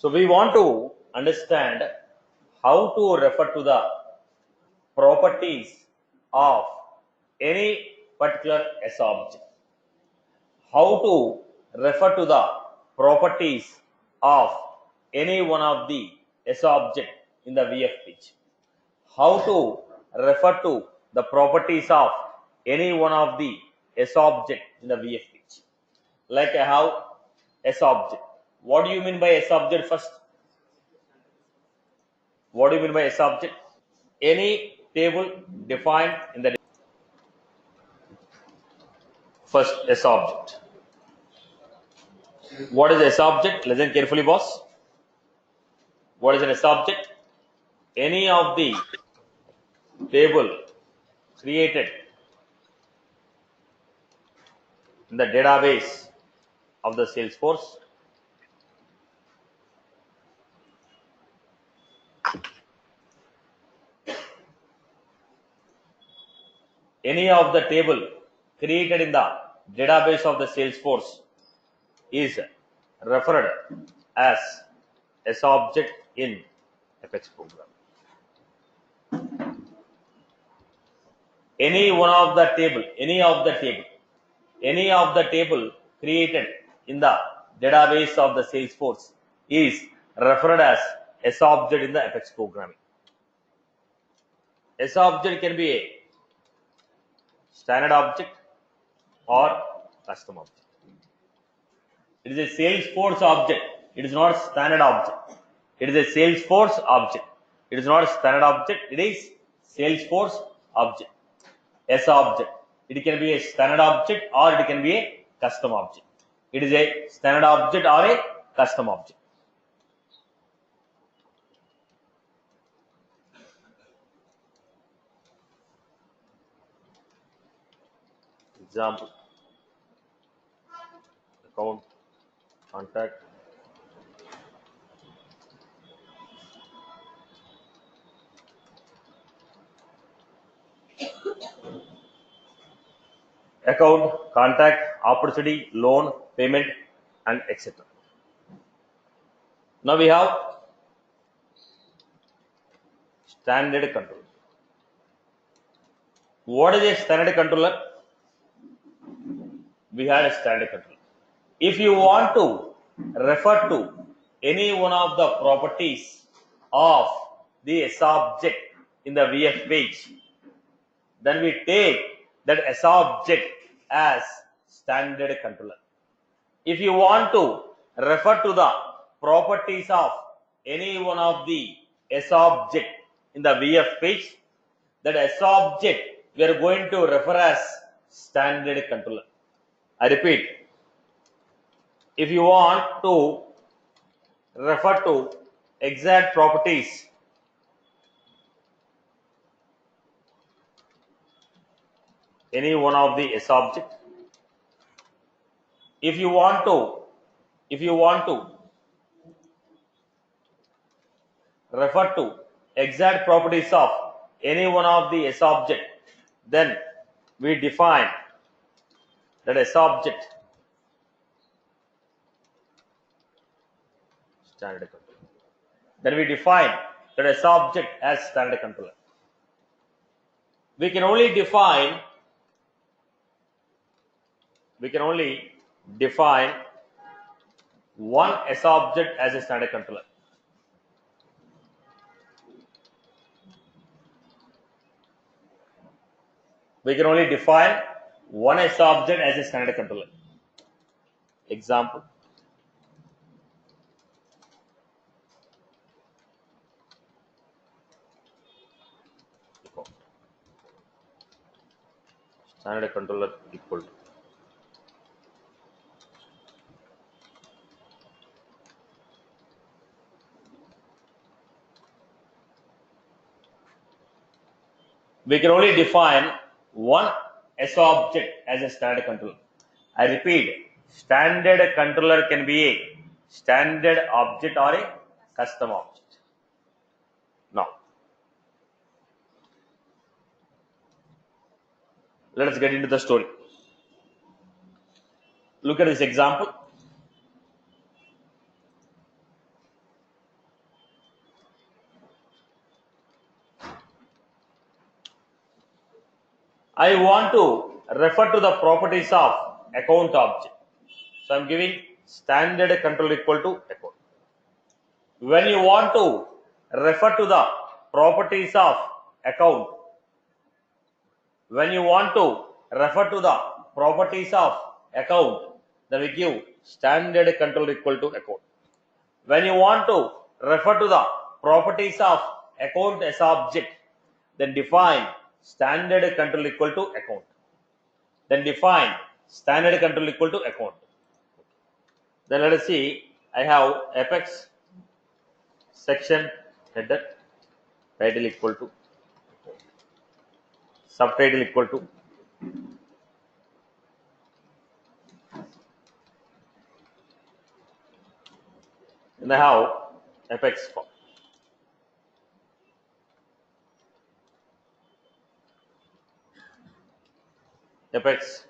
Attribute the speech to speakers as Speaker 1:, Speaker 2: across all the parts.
Speaker 1: So we want to understand how to refer to the properties of any particular S object. How to refer to the properties of any one of the S object in the VF page. How to refer to the properties of any one of the S object in the VF page. Like I have S object. What do you mean by S object first? What do you mean by S object? Any table defined in the first S object. What is S object? Listen carefully, boss. What is an S object? Any of the table created in the database of the Salesforce any of the table created in the database of the Salesforce is referred as S object in Apex program. Any of the table created in the database of the Salesforce is referred as S object in the Apex programming. S object can be a standard object or custom object. It is a Salesforce object. It is not standard object. It is a Salesforce object. It is not a standard object. It is Salesforce object. S object. It can be a standard object or it can be a custom object. It is a standard object or a custom object. Example: account, contact, opportunity, loan, payment, and etc. Now we have standard controller. What is a standard controller? We had a standard controller. If you want to refer to any one of the properties of the S object in the VF page, then we take that S object as standard controller. If you want to refer to the properties of any one of the S object in the VF page, that S object we are going to refer as standard controller. I repeat, if you want to refer to exact properties any one of the S object, if you want to refer to exact properties of any one of the S object, then we define that S object standard controller. Then we define that S object as standard controller. We can only define one S object as a standard controller. We can only define one S object as a standard controller. Example: standard controller equal to we can only define one S object as a standard controller. I repeat, standard controller can be a standard object or a custom object. Now, let us get into the story. Look at this example. I want to refer to the properties of account object. So I'm giving standard control equal to account. When you want to refer to the properties of account, when you want to refer to the properties of account, then we give standard control equal to account. When you want to refer to the properties of account as object, then define standard control equal to account. Then define standard control equal to account. Then let us see, I have apex, section, header, title equal to, subtitle equal to, and I have apex form. Apex,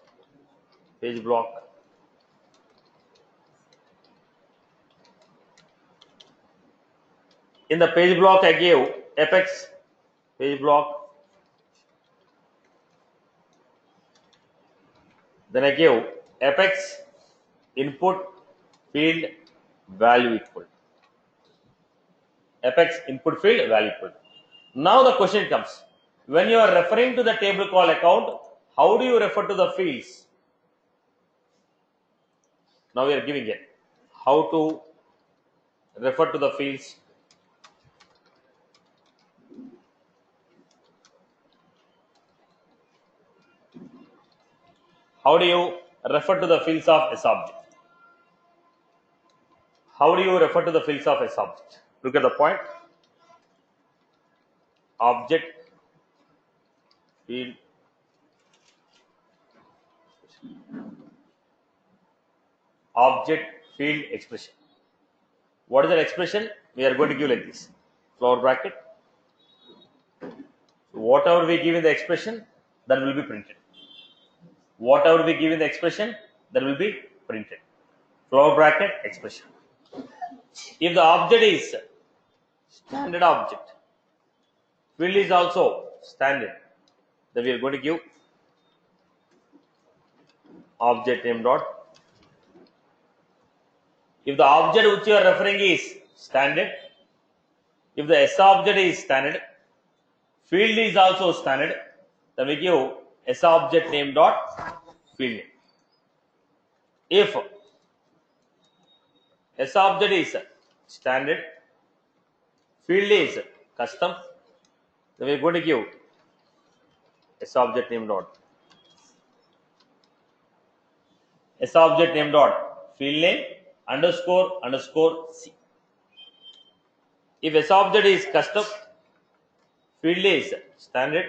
Speaker 1: page block, in the page block I gave apex, page block, then I give apex input field value equal, apex input field value equal. Now the question comes, when you are referring to the table called account, how do you refer to the fields? Now we are giving it how to refer to the fields. How do you refer to the fields of S object? How do you refer to the fields of S object? Look at the point. Object, field, object, field, expression. What is that expression? We are going to give like this. Flower bracket. Whatever we give in the expression, that will be printed. Whatever we give in the expression, that will be printed. Flower bracket, expression. If the object is standard object, field is also standard, then we are going to give object name dot. If the object which you are referring is standard, if the S object is standard, field is also standard, then we give S object name dot field name. If S object is standard, field is custom, then we are going to give S object name dot S object name dot field name underscore underscore C. If S object is custom, field is standard,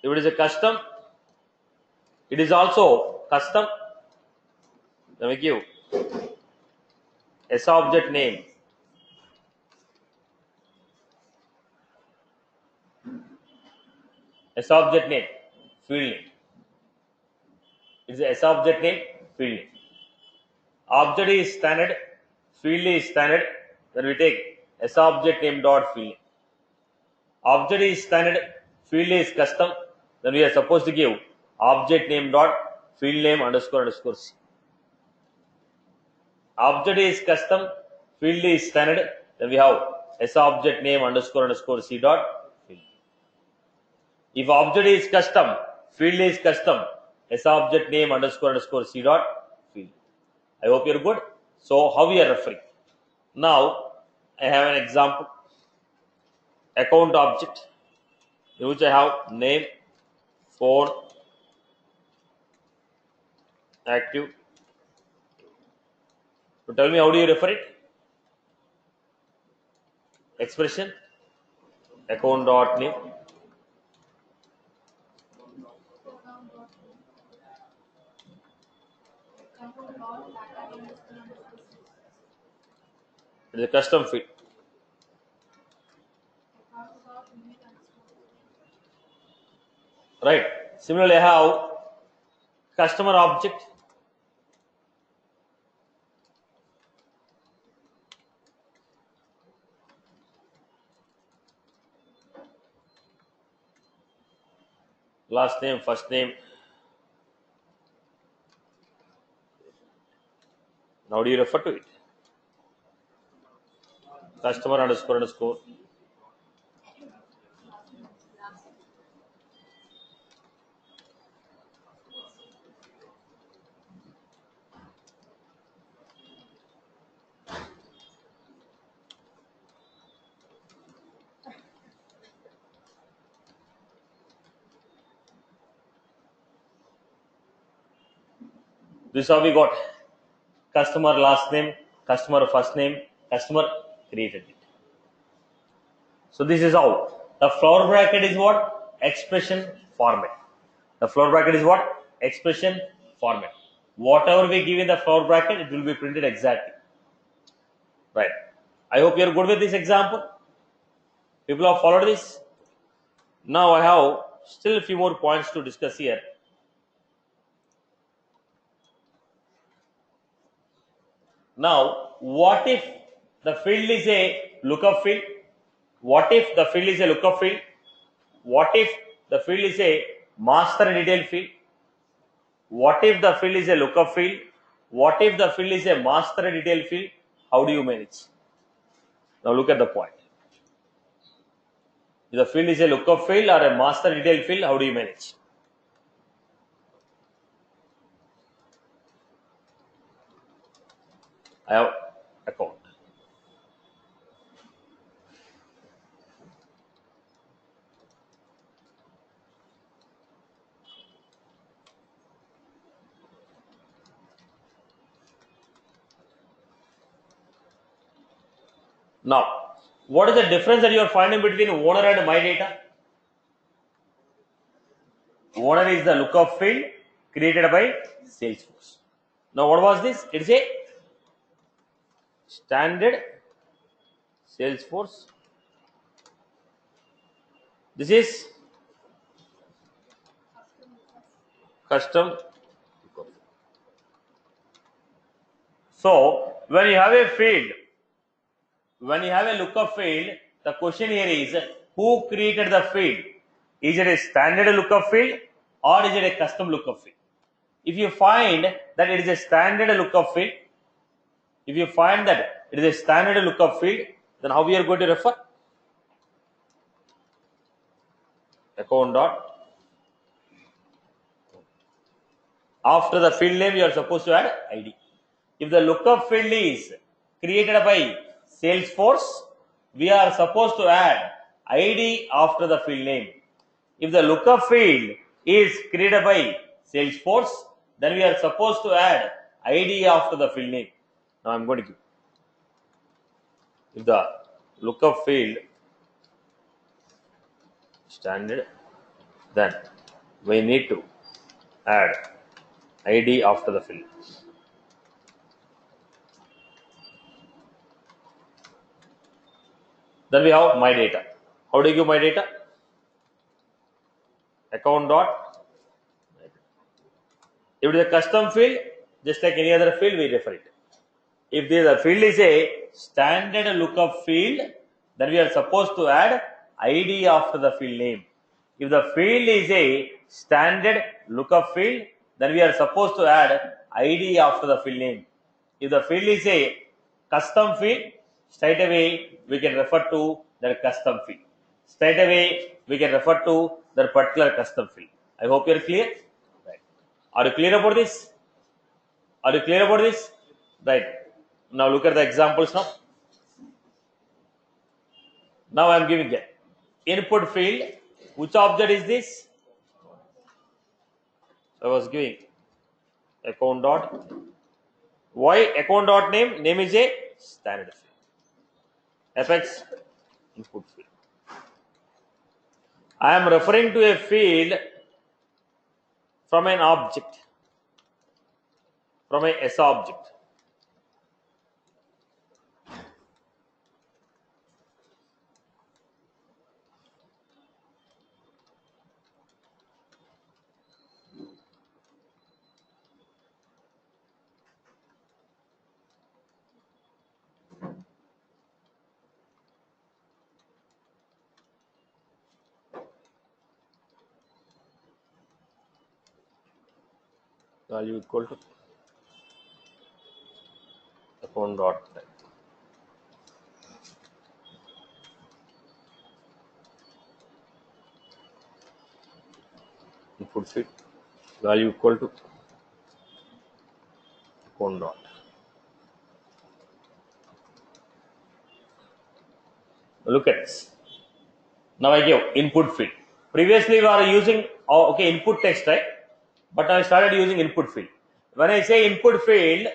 Speaker 1: if it is a custom, it is also custom, then we give S object name S object name field name. It is a S object name field name. Object is standard, field is standard, then we take S object name dot field name. Object is standard, field is custom, then we are supposed to give object name dot field name underscore underscore C. Object is custom, field is standard, then we have S object name underscore underscore C dot field. If object is custom, field is custom, S object name underscore underscore C dot field. I hope you're good. So how we are referring? Now I have an example. Account object in which I have name, phone, active. So tell me, how do you refer it? Expression, account dot name, it is a custom field. Right. Similarly, I have customer object. last name, first name. How do you refer to it? Customer underscore underscore. This is how we got customer last name, customer first name, customer created it. So this is how the flower bracket is what? Expression format. The flower bracket is what? Expression format. Whatever we give in the flower bracket, it will be printed exactly. Right. I hope you are good with this example. People have followed this. Now I have still a few more points to discuss here. Now, what if the field is a lookup field? What if the field is a lookup field? What if the field is a master detail field? What if the field is a lookup field? What if the field is a master detail field? How do you manage? Now look at the point. If the field is a lookup field or a master detail field, how do you manage? I have account. Now, what is the difference that you are finding between owner and my data? Owner is the lookup field created by Salesforce. Now, what was this? It's a standard Salesforce. This is custom. So, when you have a field, when you have a lookup field, the question here is who created the field? Is it a standard lookup field or is it a custom lookup field? If you find that it is a standard lookup field, if you find that it is a standard lookup field, then how we are going to refer? Account dot. After the field name, you are supposed to add ID. If the lookup field is created by Salesforce, we are supposed to add ID after the field name. If the lookup field is created by Salesforce, then we are supposed to add ID after the field name. Now I'm going to give. If the lookup field standard, then we need to add ID after the field. Then we have my data. How do you give my data? Account dot. If it is a custom field, just like any other field, we refer it. If the field is a standard lookup field, then we are supposed to add ID after the field name. If the field is a standard lookup field, then we are supposed to add ID after the field name. If the field is a custom field, straight away we can refer to that custom field. Straight away we can refer to that particular custom field. I hope you are clear. Right. Are you clear about this? Are you clear about this? Right. Now look at the examples now. Now I am giving it. Input field. Which object is this? I was giving account dot. Why account dot name? Name is a standard field. FX input field. I am referring to a field from an object, from a S object. value equal to account dot type. Input field value equal to account dot. Look at this. Now I give input field. Previously we are using input text, right? But I started using input field. When I say input field,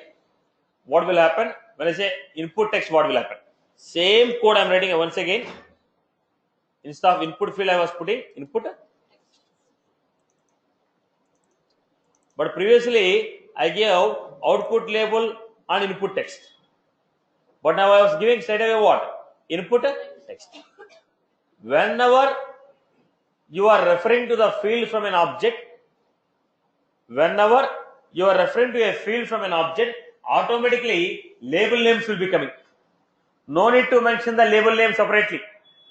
Speaker 1: what will happen? When I say input text, what will happen? Same code I am writing once again. Instead of input field, I was putting input. But previously I gave output label and input text. But now I was giving straight away what? Input text. Whenever you are referring to the field from an object, automatically label names will be coming. No need to mention the label name separately.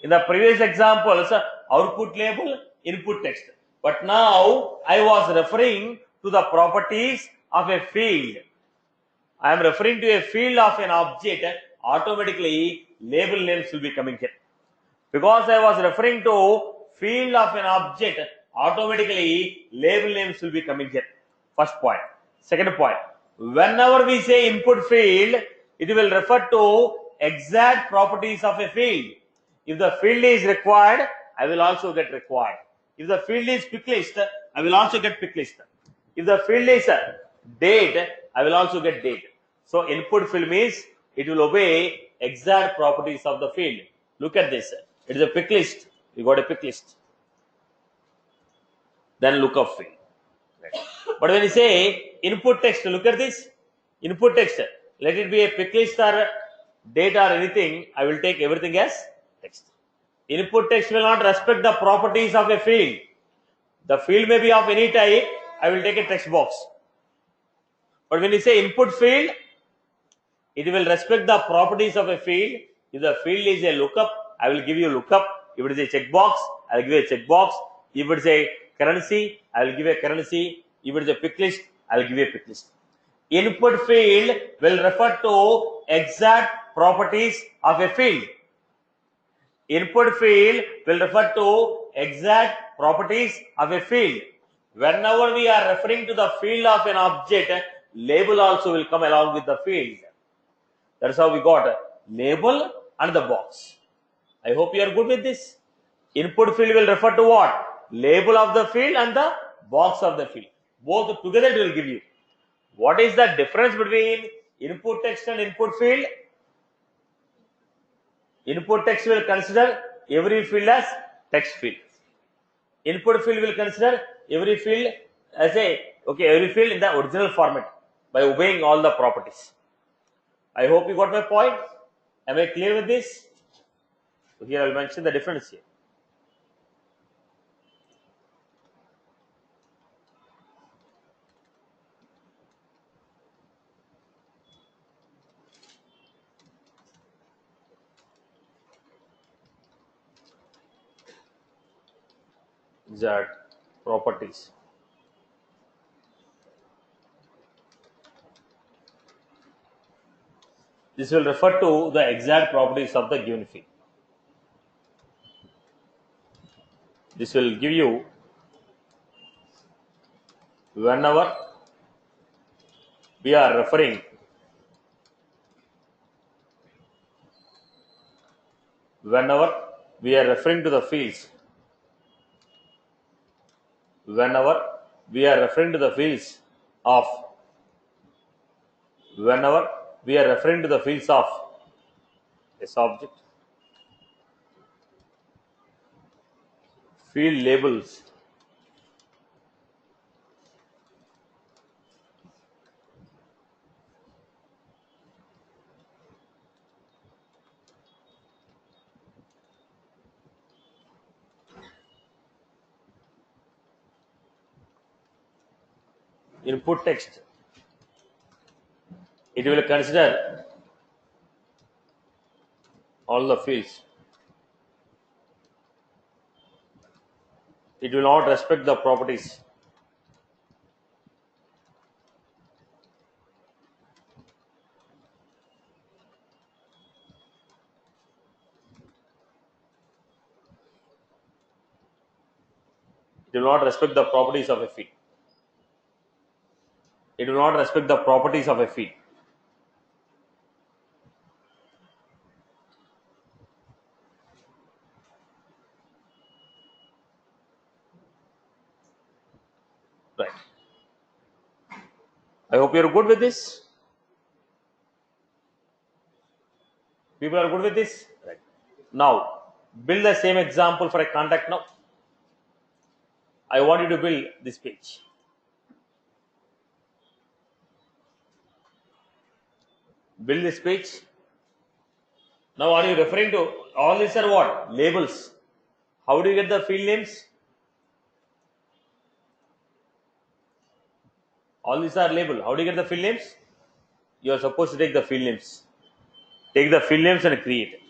Speaker 1: In the previous examples, output label, input text. But now I was referring to the properties of a field. I am referring to a field of an object, automatically label names will be coming here. Because I was referring to field of an object, automatically label names will be coming here. First point. Second point. Whenever we say input field, it will refer to exact properties of a field. If the field is required, I will also get required. If the field is pick list, I will also get pick list. If the field is date, I will also get date. So input field means it will obey exact properties of the field. Look at this. It is a pick list. We got a pick list. Then lookup field. Right. But when you say input text, look at this. Input text. Let it be a pick list or date or anything. I will take everything as text. Input text will not respect the properties of a field. The field may be of any type. I will take a text box. But when you say input field, it will respect the properties of a field. If the field is a lookup, I will give you lookup. If it is a checkbox, I will give a checkbox. If it is a currency, I will give a currency. If it is a pick list, I will give a pick list. Input field will refer to exact properties of a field. Input field will refer to exact properties of a field. Whenever we are referring to the field of an object, label also will come along with the field. That's how we got label and the box. I hope you are good with this. Input field will refer to what? Label of the field and the box of the field. Both together it will give you. What is the difference between input text and input field? Input text will consider every field as text field. Input field will consider every field as every field in the original format by obeying all the properties. I hope you got my point. Am I clear with this? So here I will mention the difference here. Exact properties. This will refer to the exact properties of the given field. This will give you whenever we are referring to the fields, of this object, field labels input text, it will consider all the fields. It will not respect the properties. It will not respect the properties of a field. It will not respect the properties of a field. Right. I hope you're good with this. People are good with this? Right. Now, build the same example for a contact now. I want you to build this page. Build this page. Now, are you referring to all these are what? Labels. How do you get the field names? All these are label. How do you get the field names? You are supposed to take the field names. Take the field names and create.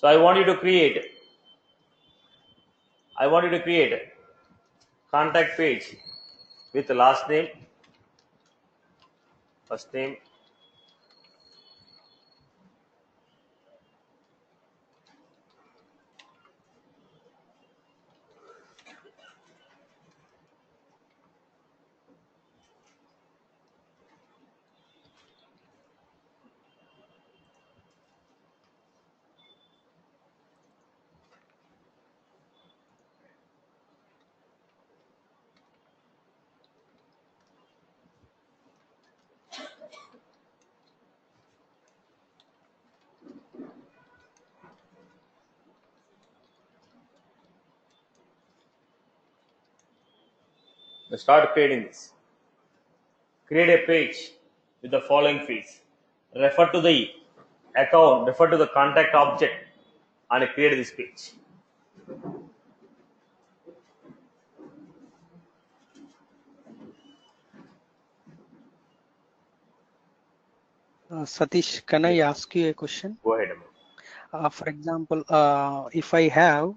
Speaker 1: So I want you to create contact page with last name, first name, start creating this. Create a page with the following fields. Refer to the account, refer to the contact object, and create this page.
Speaker 2: Satish, can I ask you a question?
Speaker 1: Go ahead.
Speaker 2: For example, if I have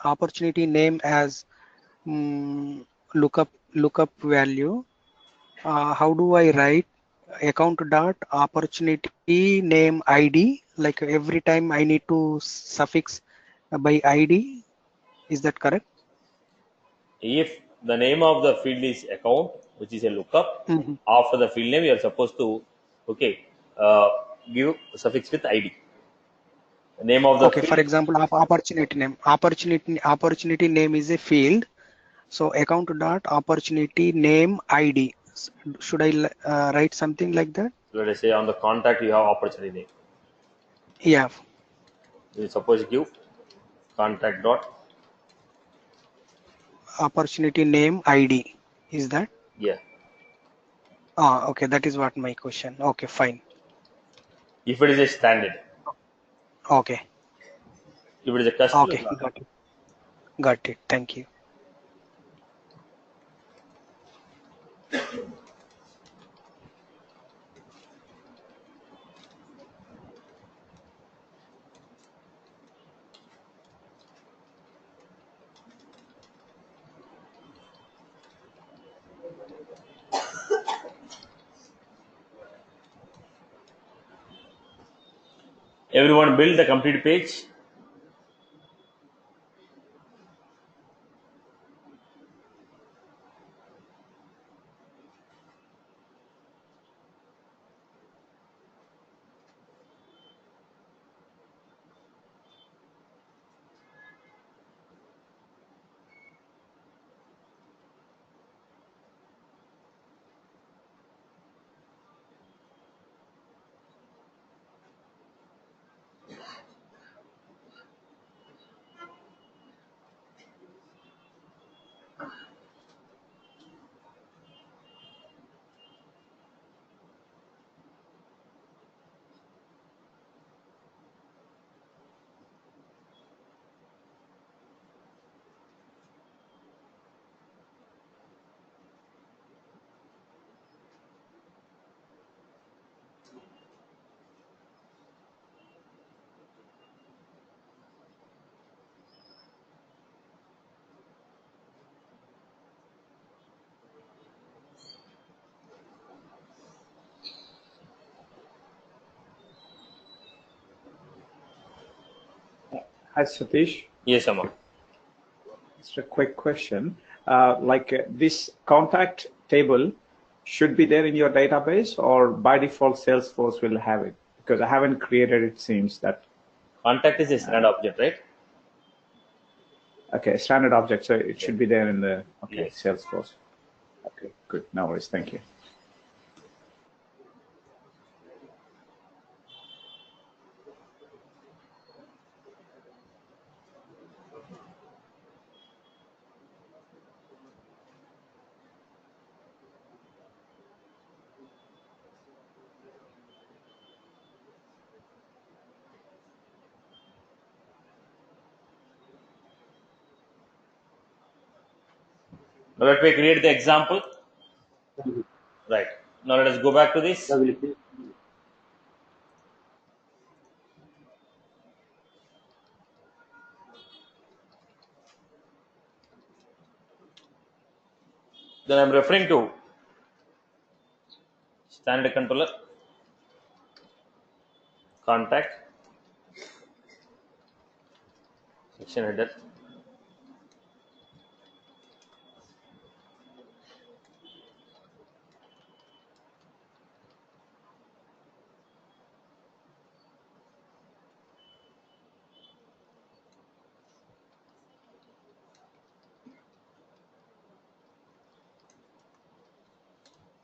Speaker 2: opportunity name as lookup value, how do I write account dot opportunity name ID? Like every time I need to suffix by ID. Is that correct?
Speaker 1: If the name of the field is account, which is a lookup,
Speaker 2: Mm-hmm.
Speaker 1: after the field name, you are supposed to uh, give suffix with ID. The name of the
Speaker 2: Okay. For
Speaker 1: field.
Speaker 2: example, opportunity name is a field. So account dot opportunity name ID. Should I write something like that?
Speaker 1: Let us say on the contact you have opportunity name.
Speaker 2: Yeah.
Speaker 1: You suppose give contact dot.
Speaker 2: Opportunity name ID. Is that?
Speaker 1: Yeah.
Speaker 2: Okay. That is what my question. Okay. Fine.
Speaker 1: If it is a standard,
Speaker 2: Okay.
Speaker 1: if it is a custom,
Speaker 2: Okay. Got it. Got it. Thank you.
Speaker 1: everyone build the complete page.
Speaker 3: Hi, Satish.
Speaker 1: Yes, Amma.
Speaker 3: Just a quick question. this contact table should be there in your database, or by default Salesforce will have it? Because I haven't created it, seems that.
Speaker 1: Contact is a standard object, right?
Speaker 3: Okay, standard object, so it should be there in the
Speaker 1: Yes.
Speaker 3: Salesforce. Okay, good. No worries. Thank you.
Speaker 1: Now let me create the example. Right. Now let us go back to this. Then I'm referring to standard controller, contact, section header,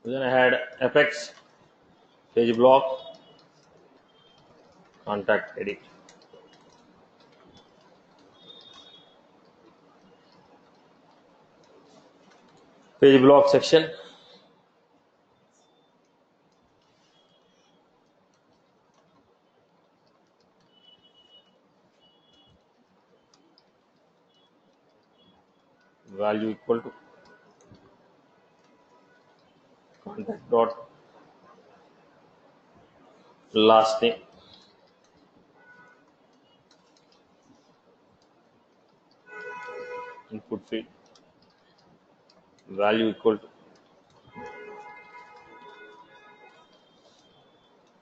Speaker 1: then I had apex, page block, contact edit. Page block section, value equal to contact dot last name, input field, value equal to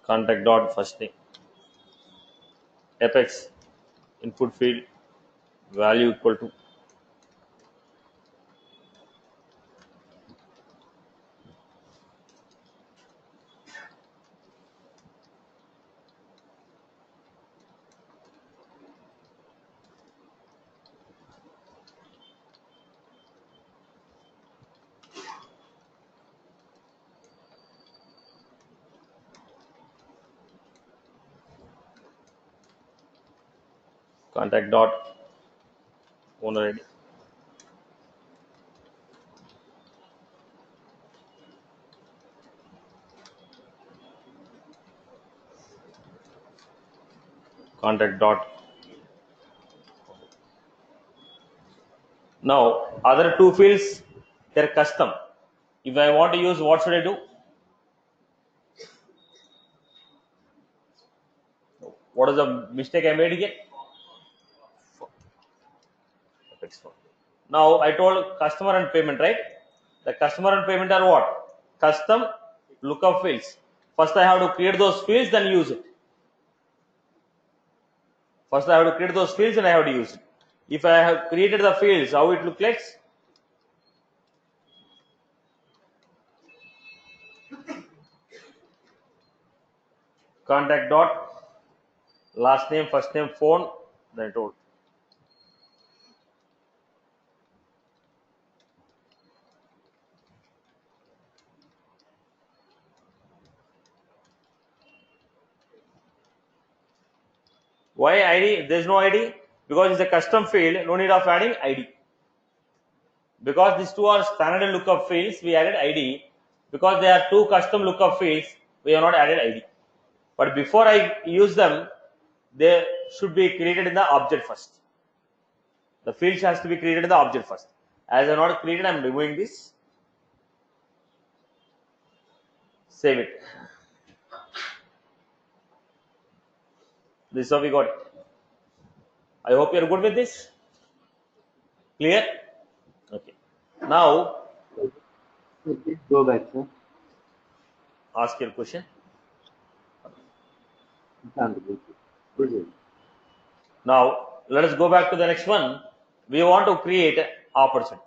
Speaker 1: contact dot first name, apex, input field, value equal to contact dot owner ID, contact dot. Now other two fields, they're custom. If I want to use, what should I do? What is the mistake I made here? Now I told customer and payment, right? The customer and payment are what? Custom lookup fields. First I have to create those fields, then use it. First I have to create those fields and I have to use it. If I have created the fields, how it looks like? Contact dot last name, first name, phone, then I told. Why ID? There is no ID because it's a custom field, no need of adding ID. Because these two are standard lookup fields, we added ID. Because they are two custom lookup fields, we have not added ID. But before I use them, they should be created in the object first. The fields has to be created in the object first. As I have not created, I am removing this. Save it. This is how we got it. I hope you are good with this. Clear? Okay. Now,
Speaker 4: Please go back, sir.
Speaker 1: ask your question. Now, let us go back to the next one. We want to create opportunity.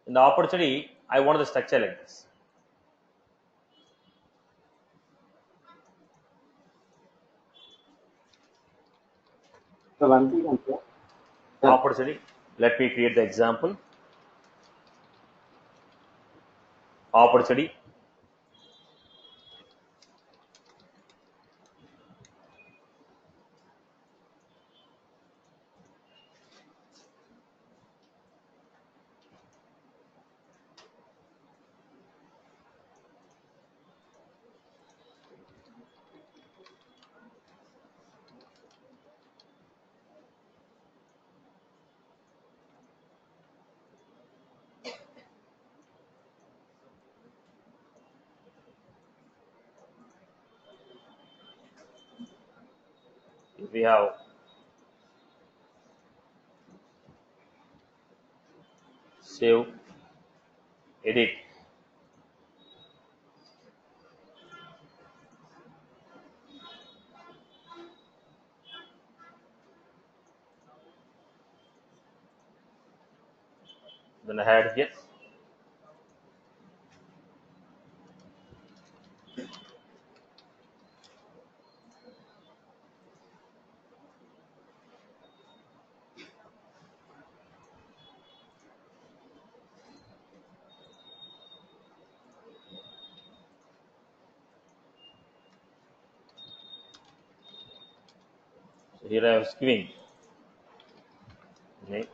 Speaker 1: In the opportunity, I want the structure like this.
Speaker 4: So one thing, sir. Yeah.
Speaker 1: Opportunity. Let me create the example. Opportunity. We have save, edit. Then I had here. So here I was giving. Okay.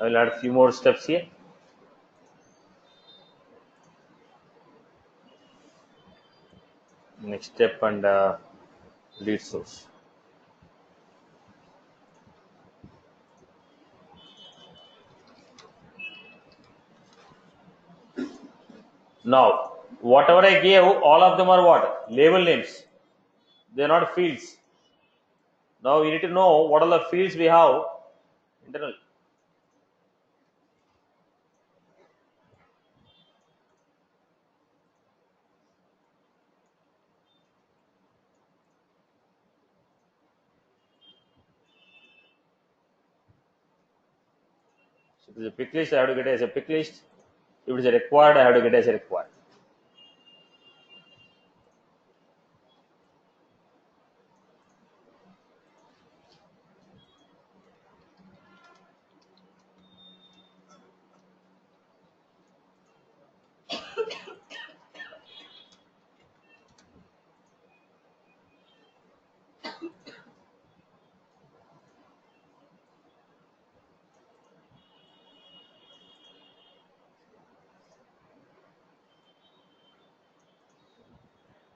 Speaker 1: I will add a few more steps here. Next step and lead source. Now, whatever I gave, all of them are what? Label names. They are not fields. Now we need to know what are the fields we have internal. So if it is a pick list, I have to get it as a pick list. If it is a required, I have to get it as a required.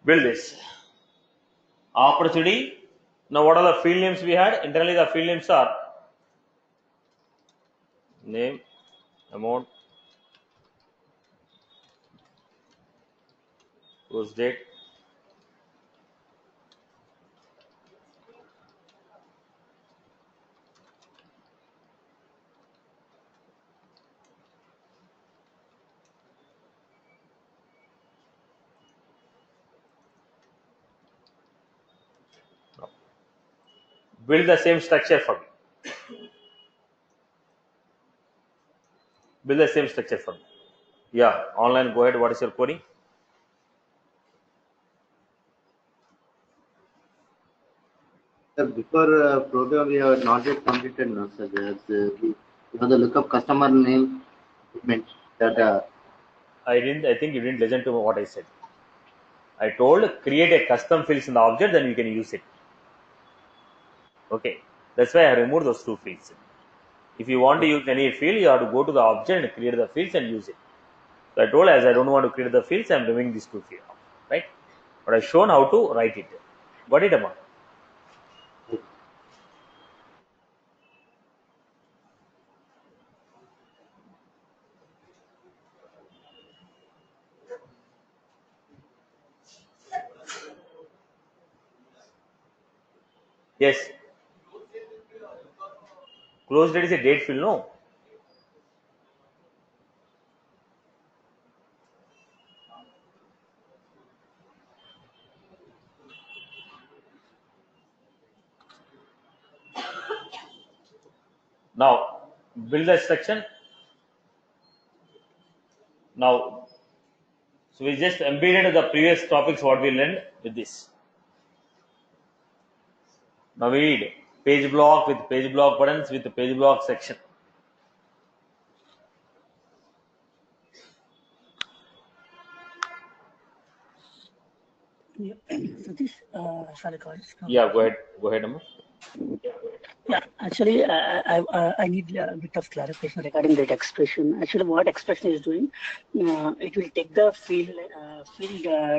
Speaker 1: Build this. Opportunity. Now what are the field names we had? Internally the field names are name, amount, post date, build the same structure for me. Build the same structure for me. Yeah, online, go ahead. What is your query?
Speaker 4: Sir, before program we have not yet completed now, sir. There's you have the lookup customer name statement that
Speaker 1: I think you didn't listen to what I said. I told create a custom fields in the object, then you can use it. Okay. That's why I removed those two fields. If you want to use any field, you have to go to the object and create the fields and use it. So I told as I don't want to create the fields, I'm removing these two fields. Right? But I've shown how to write it. Got it, Amma? Yes. Close date is a date field, no? Now, build the section. Now, so we just embedded the previous topics what we learned with this. Now we need page block with page block buttons with the page block section.
Speaker 5: Yeah. Satish, shall I call it?
Speaker 1: Yeah, go ahead, Amma.
Speaker 5: Yeah, actually, I need a bit of clarification regarding that expression. Actually, what expression is doing, it will take the field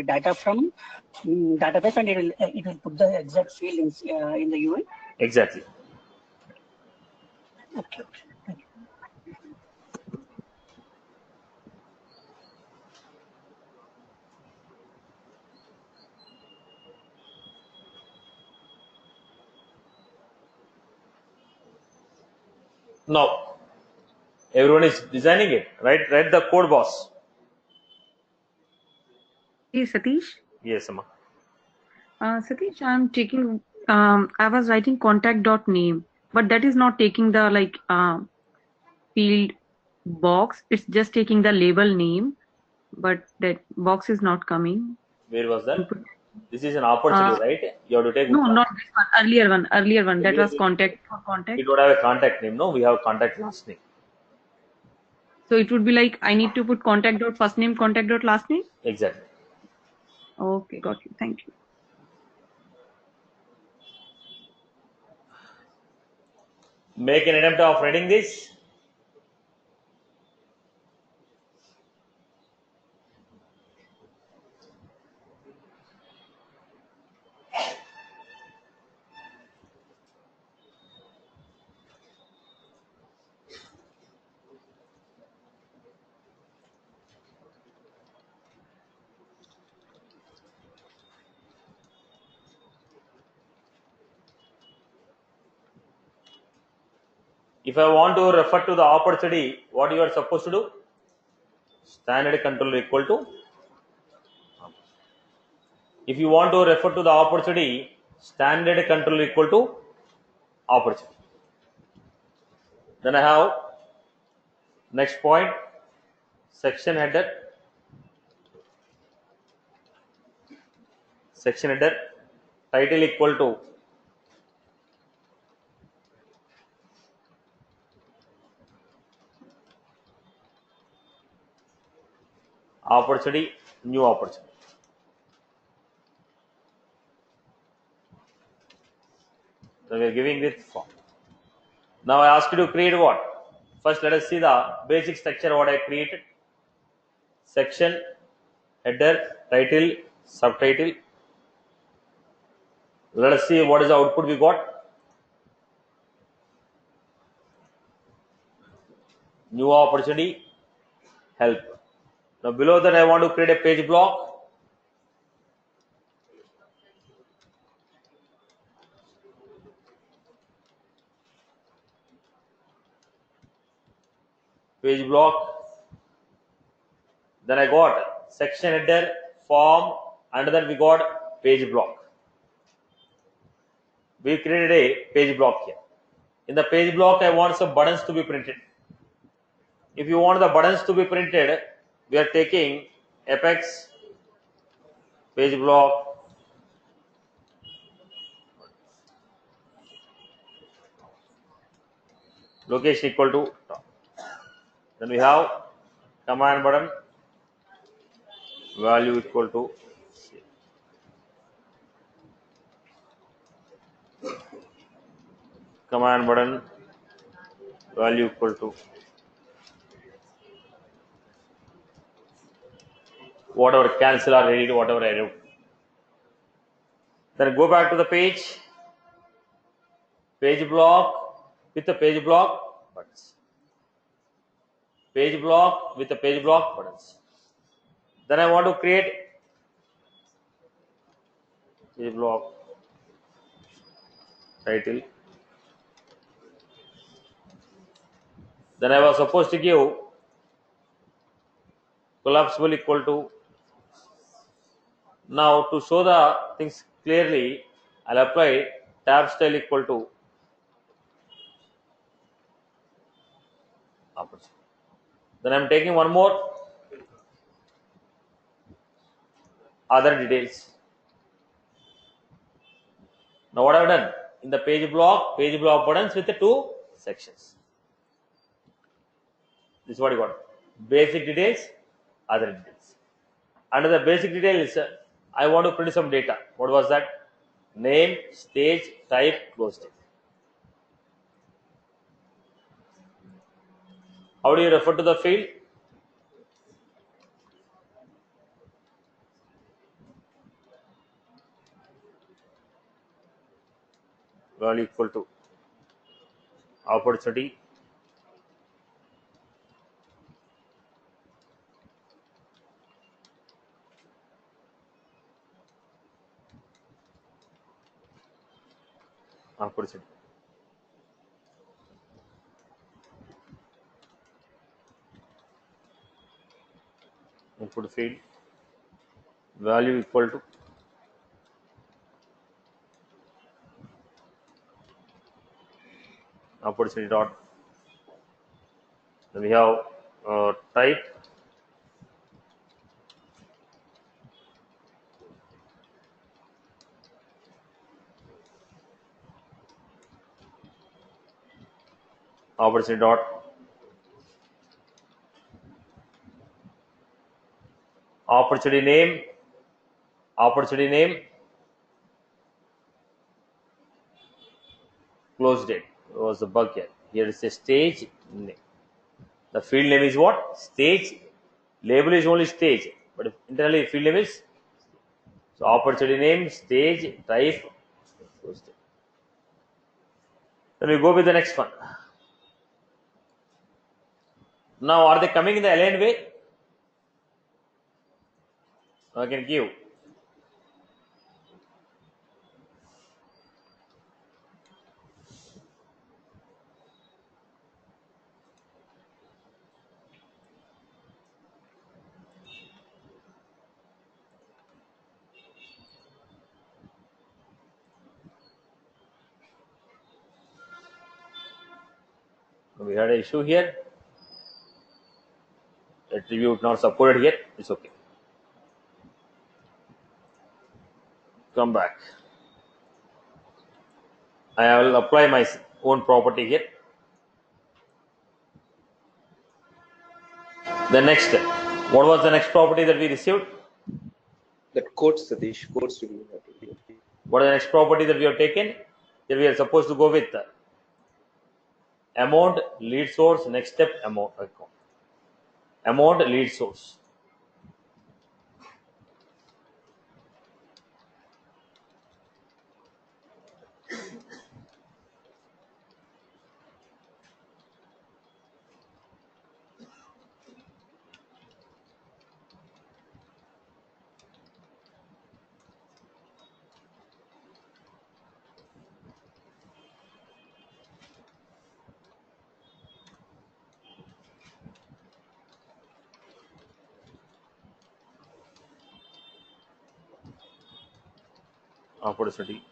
Speaker 5: data from database and it will put the exact field in the UI.
Speaker 1: Exactly.
Speaker 5: Okay, okay. Thank you.
Speaker 1: Now everyone is designing it, right? Write the code, boss.
Speaker 6: Hey Satish.
Speaker 1: Yes, Amma.
Speaker 6: Satish, I'm taking. I was writing contact.name, but that is not taking the field box. It's just taking the label name, but that box is not coming.
Speaker 1: Where was that?
Speaker 6: Input.
Speaker 1: This is an opportunity, right? You have to take.
Speaker 6: No, not this one. Earlier one. That was contact for
Speaker 1: We
Speaker 6: contact.
Speaker 1: don't have a contact name, no? We have contact last name.
Speaker 6: So it would be like I need to put contact dot first name, contact dot last name.
Speaker 1: Exactly.
Speaker 6: Okay, got you. Thank you.
Speaker 1: Make an attempt of reading this. If I want to refer to the opportunity, what you are supposed to do? Standard controller equal to. If you want to refer to the opportunity, standard controller equal to opportunity. Then I have next point, section header. Section header title equal to opportunity, new opportunity. So we are giving this form. Now I ask you to create what? First let us see the basic structure what I created. Section, header, title, subtitle. Let us see what is the output we got. New opportunity, help. Now below that I want to create a page block. Page block. Then I got section header, form, and then we got page block. We created a page block here. In the page block, I want some buttons to be printed. If you want the buttons to be printed, we are taking apex, page block, location equal to top. Then we have command button, value equal to command button, value equal to whatever, cancel or edit, whatever I do. Then go back to the page block with the page block buttons. Page block with the page block buttons. Then I want to create page block, title. Then I was supposed to give collapsible equal to. Now to show the things clearly, I'll apply tab style equal to opposite. Then I'm taking one more other details. Now what I've done in the page block buttons with the two sections. This is what you got. Basic details, other details. Under the basic details, I want to print some data. What was that? Name, stage, type, close date. How do you refer to the field? Value equal to opportunity opportunity. Input field value equal to opportunity dot. Then we have type opportunity dot opportunity name close date. Was the bug here? Here is a stage name. The field name is what? Stage. Label is only stage, but internally field name is so opportunity name, stage, type, close date. Then we go with the next one. Now are they coming in the aligned way? I can give we had an issue here. Attribute not supported here. It's okay. Come back. I will apply my own property here. The next, what was the next property that we received?
Speaker 7: That quotes, Satish, quotes will have to be.
Speaker 1: What is the next property that we have taken? That we are supposed to go with amount, lead source, next step, amount account. Amount, lead source. Opportunity.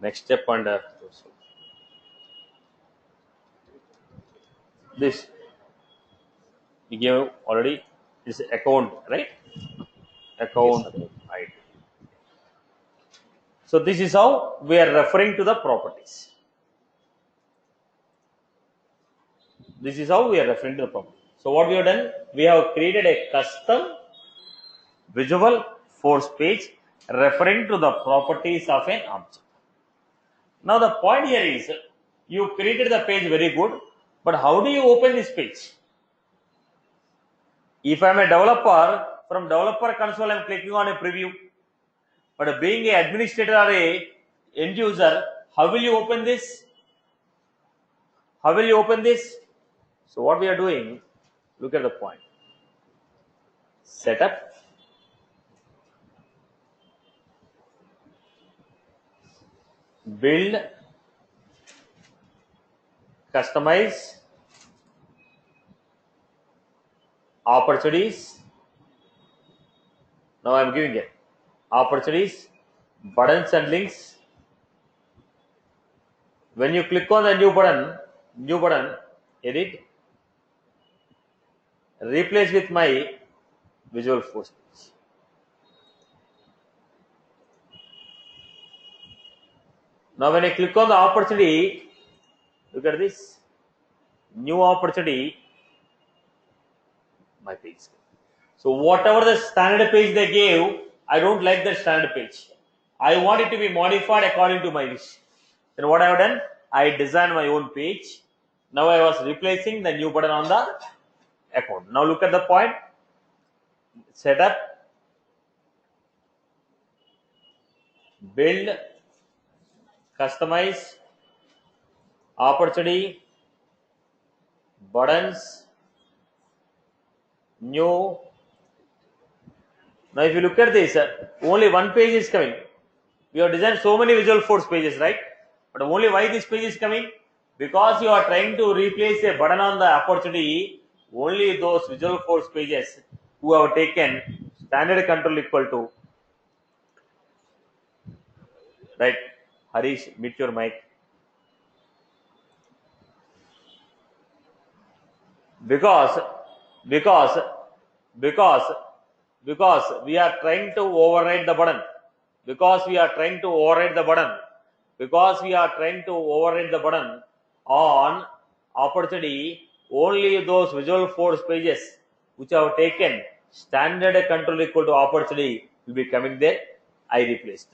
Speaker 1: Next step under this we gave already is account, right? Account
Speaker 7: Yes,
Speaker 1: ID. So this is how we are referring to the properties. This is how we are referring to the property. So what we have done, we have created a custom VisualForce page referring to the properties of an object. Now the point here is, you created the page very good, but how do you open this page? If I am a developer, from developer console I am clicking on a preview, but being an administrator or a end user, how will you open this? How will you open this? So what we are doing, look at the point. Setup, build, customize, opportunities. Now I'm giving it. Opportunities, buttons and links. When you click on the new button, edit, replace with my VisualForce page. Now when I click on the opportunity, look at this, new opportunity, my page. So whatever the standard page they gave, I don't like the standard page. I want it to be modified according to my wish. Then what I have done, I designed my own page. Now I was replacing the new button on the account. Now look at the point. Setup, build, customize, opportunity, buttons, new. Now if you look at this, only one page is coming. We have designed so many VisualForce pages, right? But only why this page is coming? Because you are trying to replace a button on the opportunity, only those VisualForce pages who have taken standard control equal to, right? Harish, mute your mic. Because we are trying to override the button. Because we are trying to override the button on opportunity, only those VisualForce pages which have taken standard control equal to opportunity will be coming there. I replaced.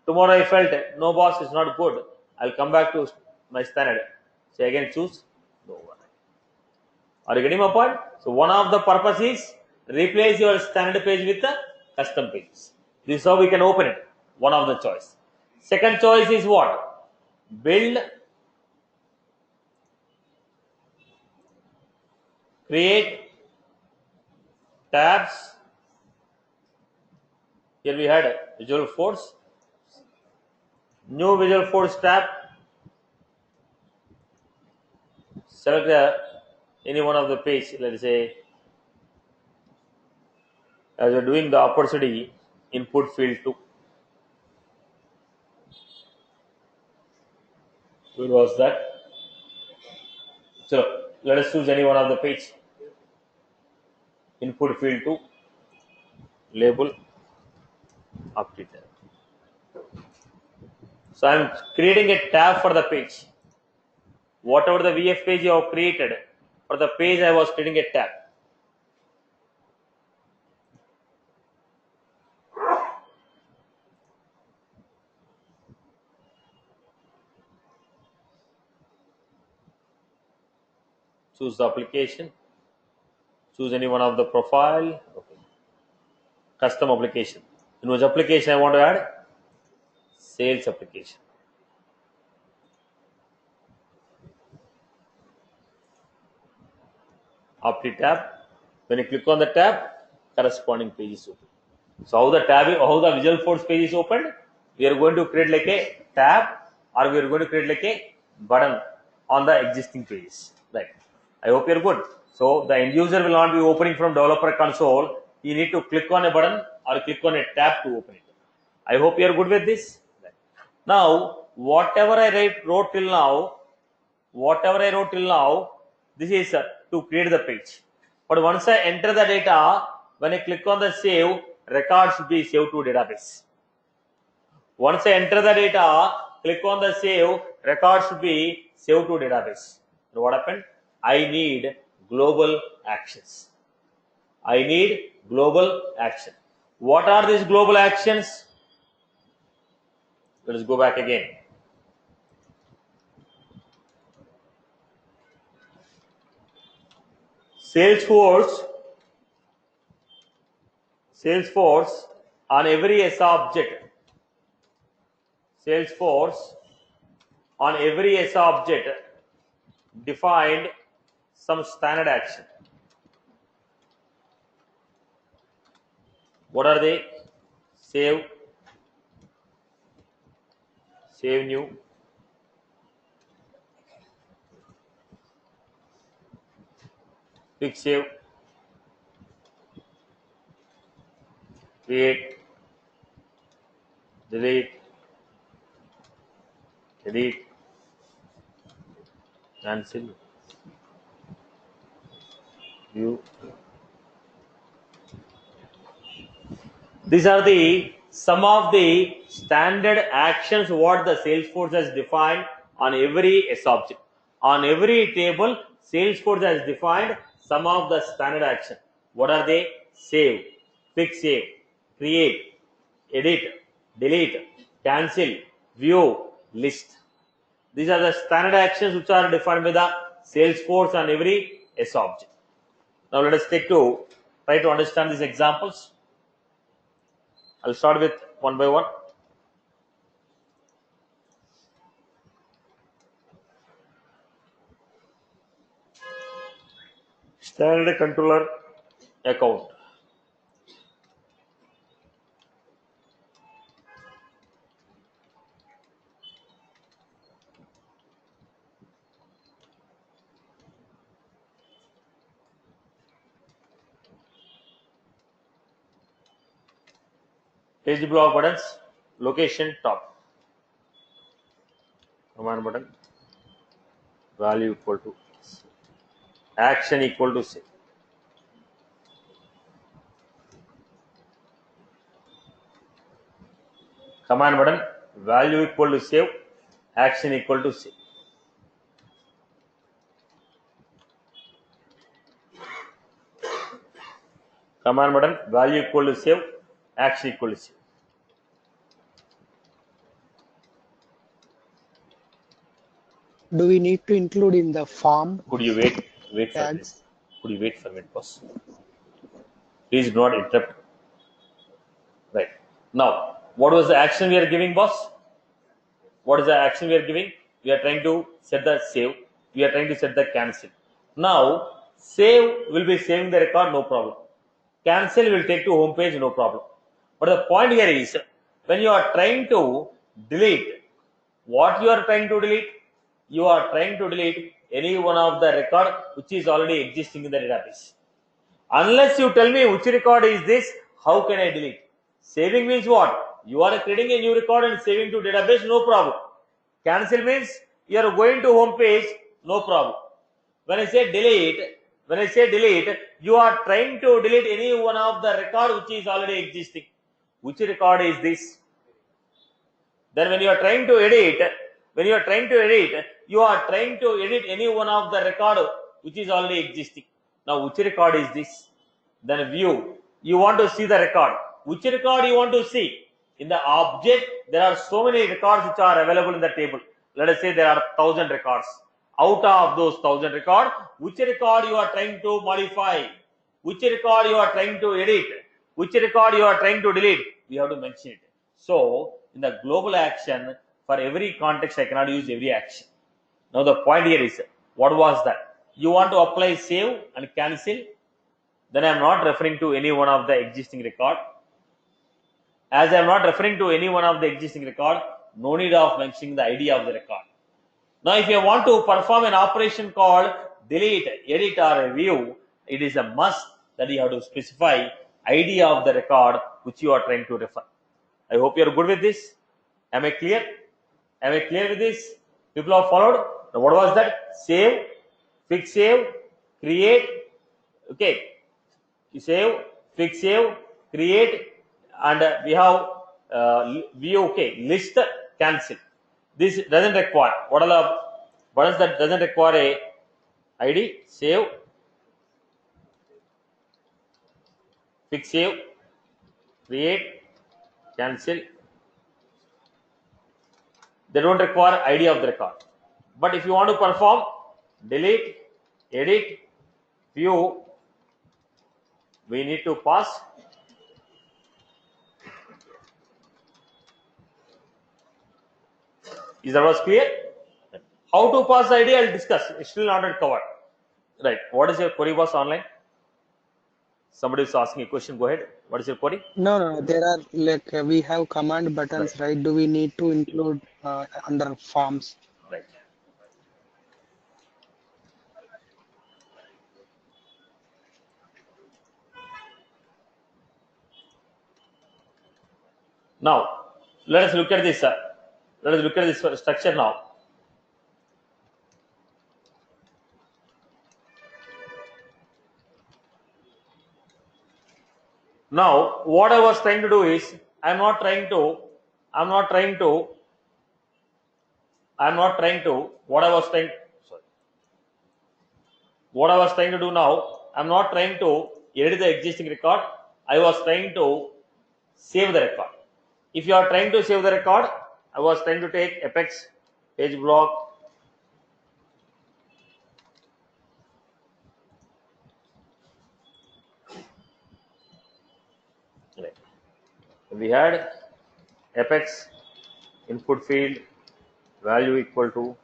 Speaker 1: Tomorrow I felt no boss is not good. I'll come back to my standard. So again choose no. Are you getting my point? So one of the purpose is replace your standard page with the custom pages. This is how we can open it. One of the choice. Second choice is what? Build, create tabs. Here we had VisualForce. New VisualForce tab. Select any one of the page. Let's say as we're doing the opportunity input field 2. Where was that? So let us choose any one of the page. Input field 2, label, update. So I am creating a tab for the page. Whatever the VF page you have created, for the page I was creating a tab. Choose the application. Choose any one of the profile. Okay. Custom application. In which application I want to add? Sales application. Update tab. When you click on the tab, corresponding page is open. So how the VisualForce page is opened? We are going to create like a tab, or we are going to create like a button on the existing pages. Right. I hope you are good. So the end user will not be opening from developer console. You need to click on a button or click on a tab to open it. I hope you are good with this. Right. Now whatever I wrote till now, this is to create the page. But once I enter the data, when I click on the save, record should be saved to database. Once I enter the data, click on the save, record should be saved to database. So what happened? I need global actions. What are these global actions? Let us go back again. Salesforce on every S object. Salesforce on every S object defined some standard action. What are they? Save new, quick save, create, delete, edit, cancel, view. These are the some of the standard actions what the Salesforce has defined on every S object. On every table, Salesforce has defined some of the standard action. What are they? Save, quick save, create, edit, delete, cancel, view, list. These are the standard actions which are defined by the Salesforce on every S object. Now let us try to understand these examples. I'll start with one by one. Standard controller account. Page block buttons, location top. Command button, value equal to action equal to save. Command button, value equal to save, action equal to save. Command button, value equal to save, action equal to save.
Speaker 2: Do we need to include in the form?
Speaker 1: Could you wait for a minute?
Speaker 2: Tags?
Speaker 1: Could you wait for a minute, boss? Please do not interrupt. Right. Now, what was the action we are giving, boss? What is the action we are giving? We are trying to set the save. We are trying to set the cancel. Now, save will be saving the record, no problem. Cancel will take to home page, no problem. But the point here is, when you are trying to delete, what you are trying to delete? You are trying to delete any one of the record which is already existing in the database. Unless you tell me which record is this, how can I delete? Saving means what? You are creating a new record and saving to database, no problem. Cancel means you are going to home page, no problem. When I say delete, you are trying to delete any one of the record which is already existing. Which record is this? Then when you are trying to edit, you are trying to edit any one of the record which is already existing. Now which record is this? Then view. You want to see the record. Which record you want to see? In the object, there are so many records which are available in the table. Let us say there are 1000 records. Out of those 1000 records, which record you are trying to modify? Which record you are trying to edit? Which record you are trying to delete? We have to mention it. So, in the global action, for every context, I cannot use every action. Now, the point here is, what was that? You want to apply save and cancel? Then I am not referring to any one of the existing record. As I am not referring to any one of the existing record, no need of mentioning the ID of the record. Now, if you want to perform an operation called delete, edit or view, it is a must that you have to specify ID of the record which you are trying to refer. I hope you are good with this. Am I clear? Am I clear with this? People have followed. Now, what was that? Save, fix save, create. Okay. You save, fix save, create, and we have view. Okay. List, cancel. This doesn't require. What are the buttons that doesn't require a ID? Save, fix save, create, cancel. They don't require ID of the record. But if you want to perform delete, edit, view, we need to pass Is that was clear? How to pass the ID, I'll discuss. It's still not yet covered. Right. What is your query was online? Somebody is asking a question. Go ahead. What is your query?
Speaker 2: No. There are like we have command buttons, right? Do we need to include under forms?
Speaker 1: Right. Now, let us look at this. Let us look at this structure now. Now, what I was trying to do is, I'm not trying to, what I was trying, sorry, what I was trying to do now, I'm not trying to edit the existing record. I was trying to save the record. If you are trying to save the record, I was trying to take Apex, page block, right. We had Apex input field value equal to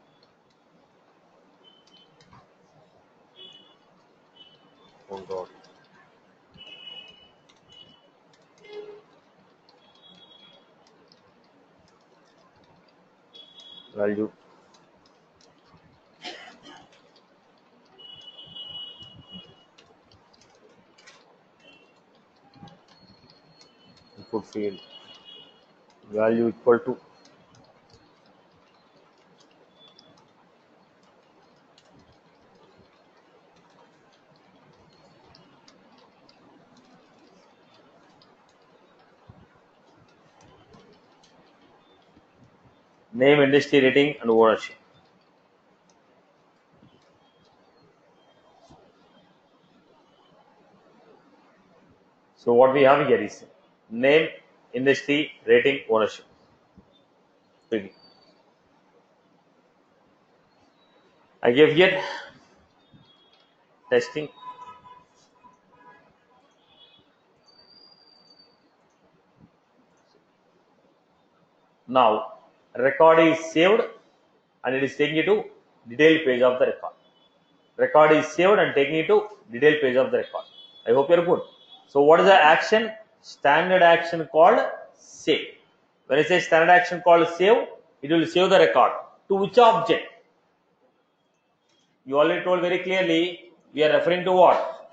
Speaker 1: value input field value equal to name, industry, rating, and ownership. So what we have here is name, industry, rating, ownership. I gave here testing. Now record is saved and it is taking you to detailed page of the record. Record is saved and taking you to detailed page of the record. I hope you're good. So what is the action? Standard action called save. When I say standard action called save, it will save the record. To which object? You already told very clearly, we are referring to what?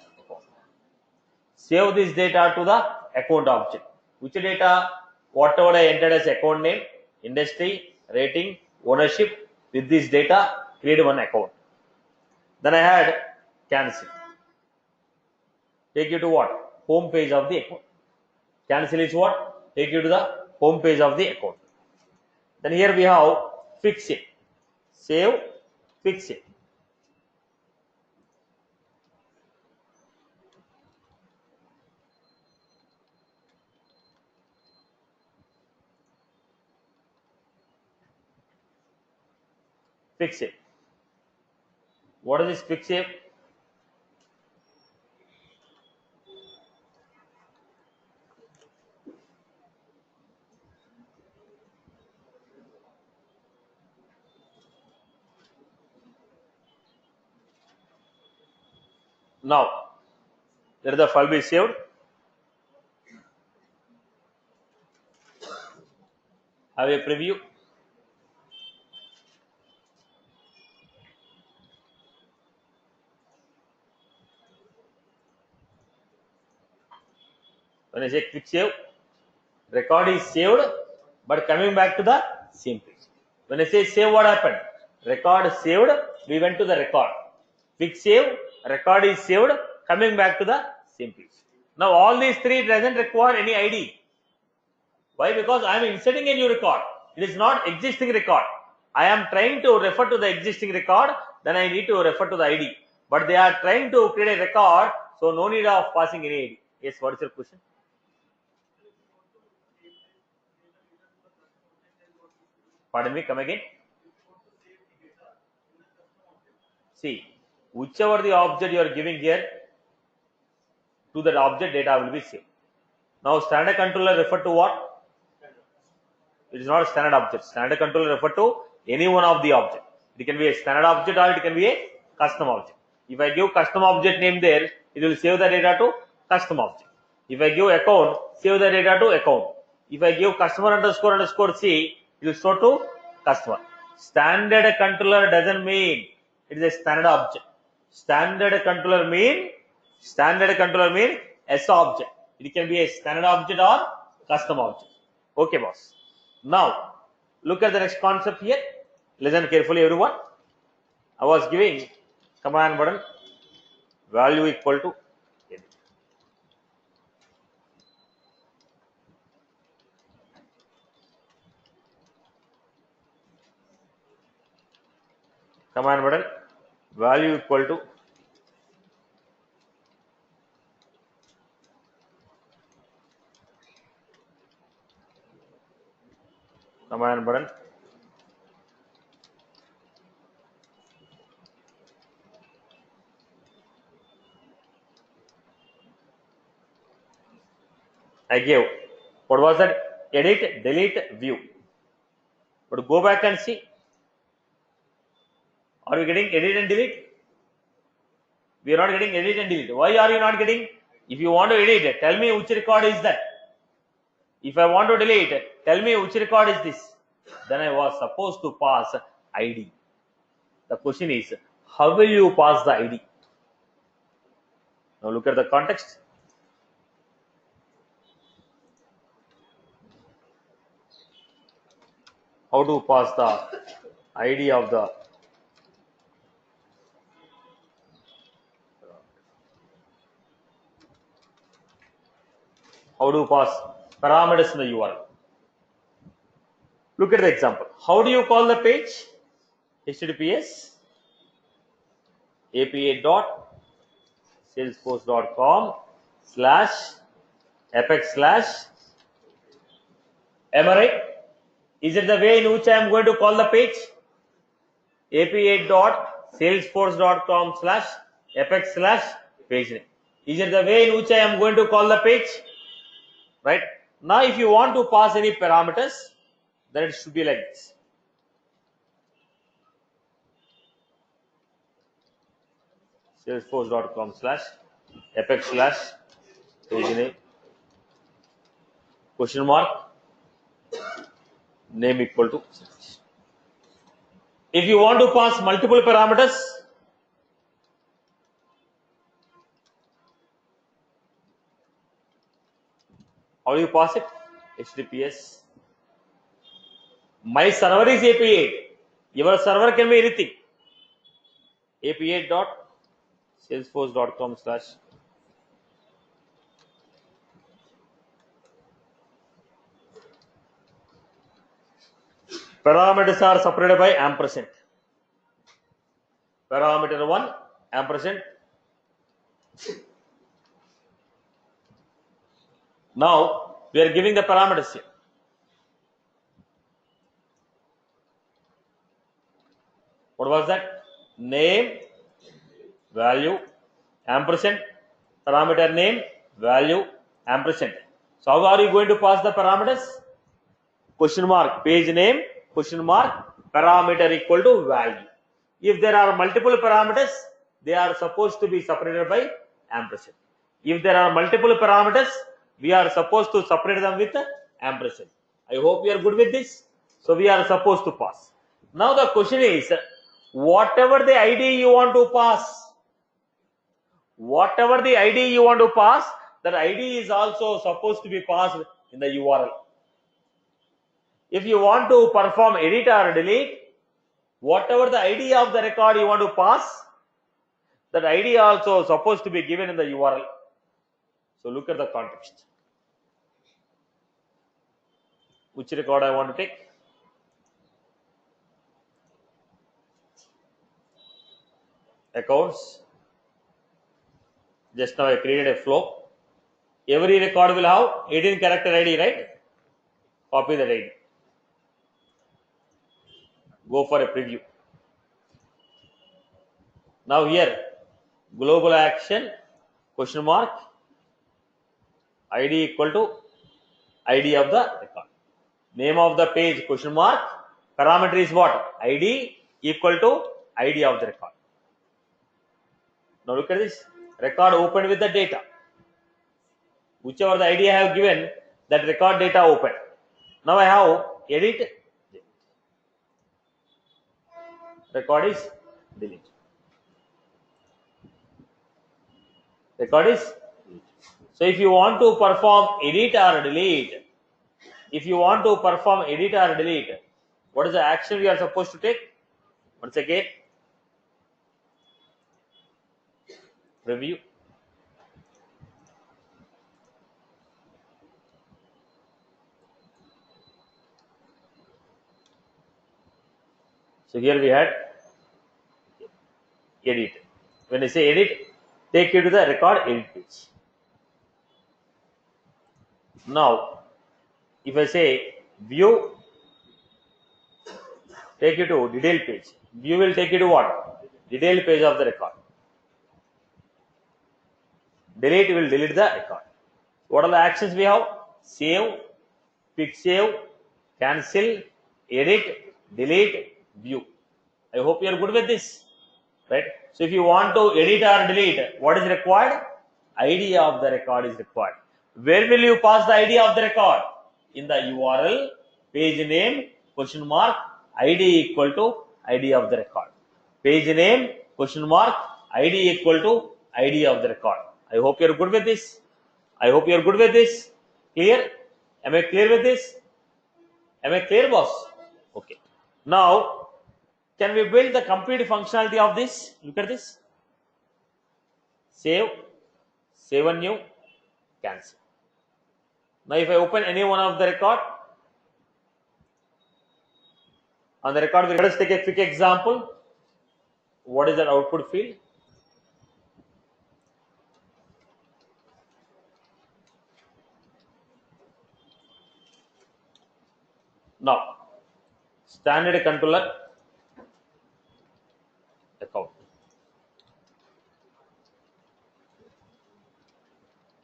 Speaker 1: Save this data to the account object. Which data? Whatever I entered as account name, industry, rating, ownership, with this data, create one account. Then I had cancel. Take you to what? Home page of the account. Cancel is what? Take you to the home page of the account. Then here we have fix it. Save, fix it. Fix it. What is this fix it? Now, let the file be saved. Have a preview. When I say quick save, record is saved, but coming back to the same page. When I say save, what happened? Record saved, we went to the record. Quick save, record is saved, coming back to the same page. Now all these three doesn't require any ID. Why? Because I am inserting a new record. It is not existing record. I am trying to refer to the existing record, then I need to refer to the ID. But they are trying to create a record, so no need of passing any ID. Yes, what is your question? Pardon me, come again. See, whichever the object you are giving here, to that object data will be saved. Now standard controller refer to what? It is not a standard object. Standard controller refer to any one of the object. It can be a standard object or it can be a custom object. If I give custom object name there, it will save the data to custom object. If I give account, save the data to account. If I give customer underscore C, it will store to customer. Standard controller doesn't mean it is a standard object. Standard controller mean S object. It can be a standard object or custom object. Okay, boss. Now, look at the next concept here. Listen carefully, everyone. I was giving command button value equal to edit. Command button value equal to command button I gave. What was that? Edit, delete, view. But go back and see. Are we getting edit and delete? We are not getting edit and delete. Why are you not getting? If you want to edit, tell me which record is that. If I want to delete, tell me which record is this. Then I was supposed to pass ID. The question is, how will you pass the ID? Now look at the context. How to pass the ID of the parameters in the URL. Look at the example. How do you call the page? HTTPS API.salesforce.com/apex/am, right? Is it the way in which I am going to call the page? API.salesforce.com/apex/page. Is it the way in which I am going to call the page? Right? Now, if you want to pass any parameters, then it should be like this. Salesforce.com/apex/page name, question mark, name equal to. If you want to pass multiple parameters, how do you pass it? HTTPS. My server is API. Your server can be anything. API.salesforce.com/ parameters are separated by ampersand. Parameter 1 ampersand. Now we are giving the parameters here. What was that? Name, value, ampersand, parameter name, value, ampersand. So how are you going to pass the parameters? Question mark, page name, question mark, parameter equal to value. If there are multiple parameters, they are supposed to be separated by ampersand. If there are multiple parameters, we are supposed to separate them with ampersand. I hope you are good with this. So we are supposed to pass. Now the question is, whatever the ID you want to pass, that ID is also supposed to be passed in the URL. If you want to perform edit or delete, whatever the ID of the record you want to pass, that ID also supposed to be given in the URL. So look at the context. Which record I want to take? Accounts. Just now I created a flow. Every record will have 18 character ID, right? Copy that ID. Go for a preview. Now here, global action, question mark, ID equal to ID of the record. Name of the page, question mark, Parameter is what? ID equal to ID of the record. Now look at this. Record opened with the data. Whichever the ID I have given, that record data open. Now I have edit. Record is delete. Record is delete. So if you want to perform edit or delete, what is the action we are supposed to take? Once again, review. So here we had edit. When I say edit, take you to the record edit page. Now, if I say view, take you to detail page. View will take you to what? Detail page of the record. Delete will delete the record. What are the actions we have? Save, quick save, cancel, edit, delete, view. I hope you are good with this, right? So if you want to edit or delete, what is required? ID of the record is required. Where will you pass the ID of the record? In the URL, page name, question mark, ID equal to ID of the record. Page name, question mark, ID equal to ID of the record. I hope you are good with this. Clear? Am I clear with this? Am I clear, boss? Okay. Now, can we build the complete functionality of this? Look at this. Save and new, cancel. Now, if I open any one of the record, on the record, let us take a quick example. What is that output field? Now, standard controller account.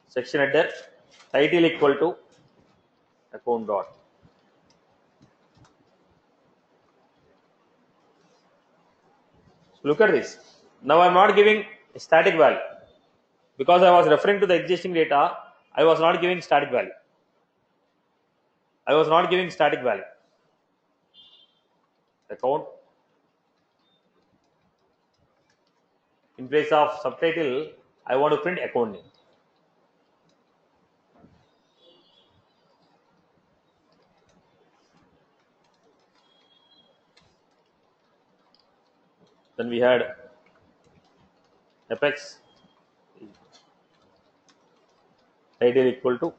Speaker 1: Section header, title equal to account dot. So look at this. Now I am not giving a static value because I was referring to the existing data. I was not giving static value. Account. In place of subtitle, I want to print account name. Then we had apex title equal to,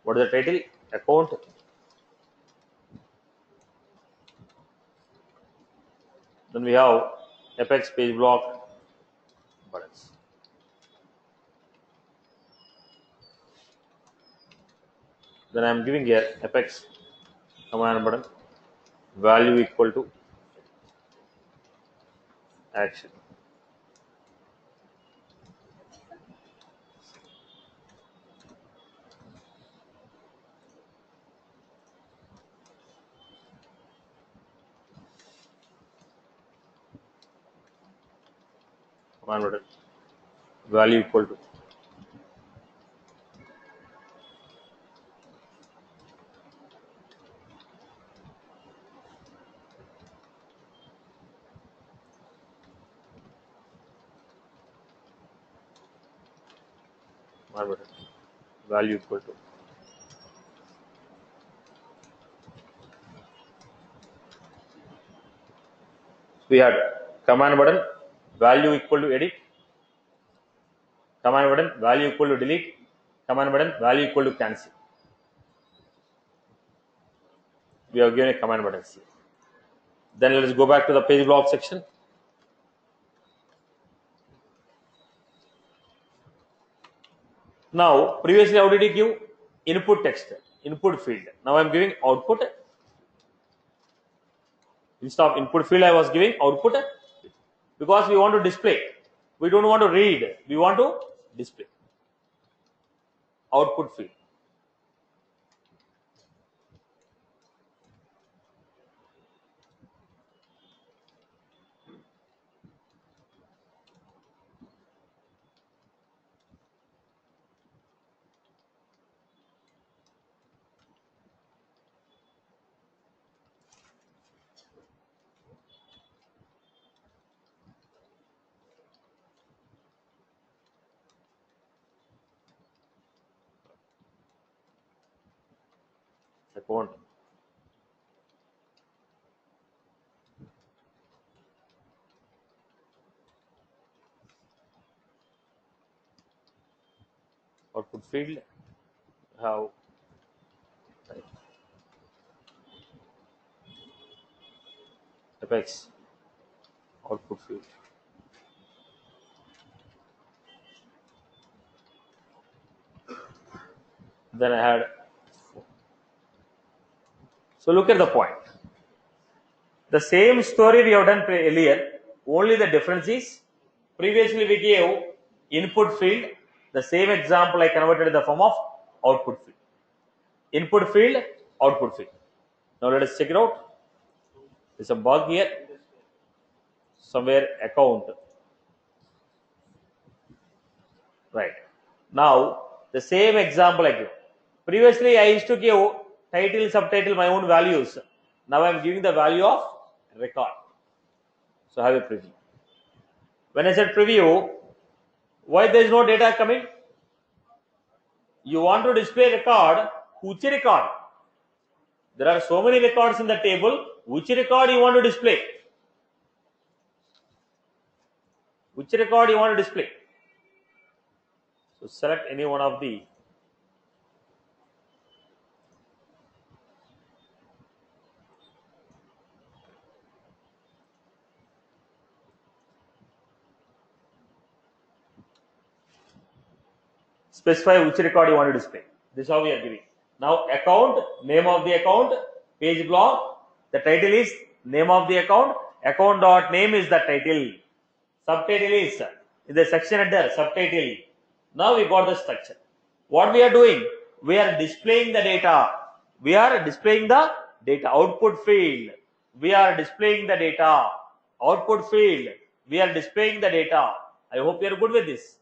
Speaker 1: what is the title? Account. Then we have apex page block buttons. Then I am giving here apex command button value equal to action. Command button value equal to value equal to we had command button value equal to edit, command button value equal to delete, command button value equal to cancel. We have given a command button here. Then let us go back to the page block section. Now, previously how did you give input text, input field? Now I am giving output. Instead of input field, I was giving output because we want to display. We don't want to read. We want to display. Output field. Account. Output field have right. Apex output field. Then I had. So look at the point. The same story we have done earlier. Only the difference is previously we gave input field. The same example I converted in the form of output field. Input field, output field. Now let us check it out. There's a bug here. Somewhere account. Right. Now the same example I give. Previously I used to give title, subtitle, my own values. Now I am giving the value of record. So have a preview. When I said preview, why there is no data coming? You want to display record, which record? There are so many records in the table. Which record you want to display? Which record you want to display? So select any one of the specify which record you want to display. This is how we are giving. Now account, name of the account, page block, the title is name of the account dot name is the title, subtitle is in the section header, subtitle. Now we got the structure. What we are doing? We are displaying the data. We are displaying the data. Output field. We are displaying the data. Output field. We are displaying the data. I hope you are good with this.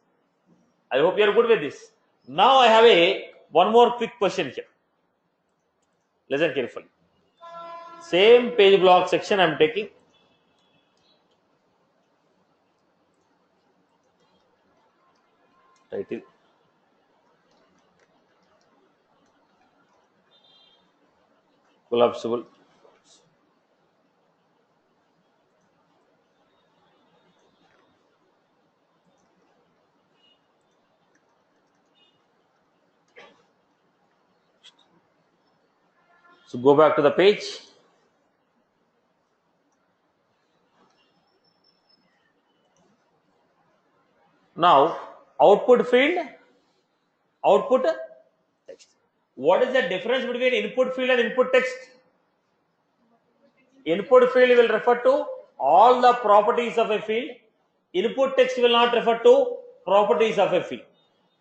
Speaker 1: I hope you are good with this. Now I have one more quick question here. Listen carefully. Same page block section I am taking. Title. Collapsible. So go back to the page. Now output field, output text. What is the difference between input field and input text? Input field will refer to all the properties of a field. Input text will not refer to properties of a field.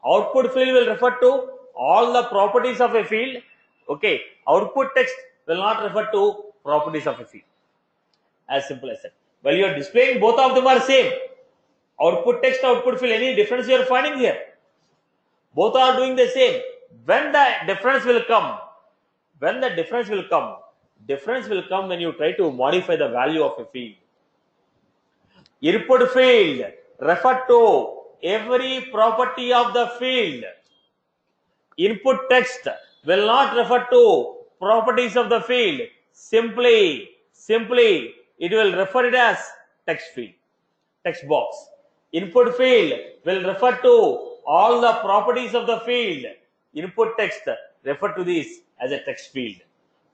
Speaker 1: Output field will refer to all the properties of a field. Okay. Output text will not refer to properties of a field. As simple as that. Well, you are displaying both of them are same. Output text, output field. Any difference you are finding here? Both are doing the same. When the difference will come? When the difference will come? Difference will come when you try to modify the value of a field. Input field refer to every property of the field. Input text will not refer to properties of the field. Simply it will refer it as text field, text box. Input field will refer to all the properties of the field. Input text refer to this as a text field.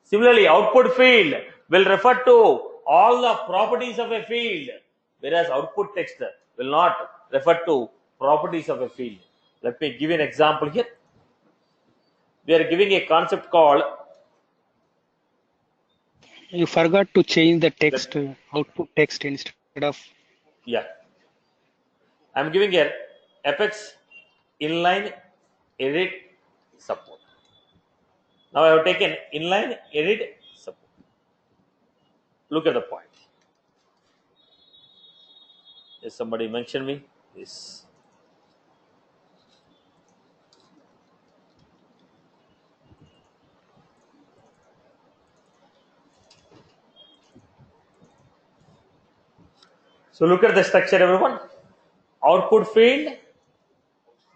Speaker 1: Similarly, output field will refer to all the properties of a field, whereas output text will not refer to properties of a field. Let me give you an example here. We are giving a concept called.
Speaker 2: You forgot to change the text, output text instead of.
Speaker 1: Yeah. I am giving here Apex inline edit support. Now I have taken inline edit support. Look at the point. Yes, somebody mentioned me. Yes. So look at the structure, everyone. Output field,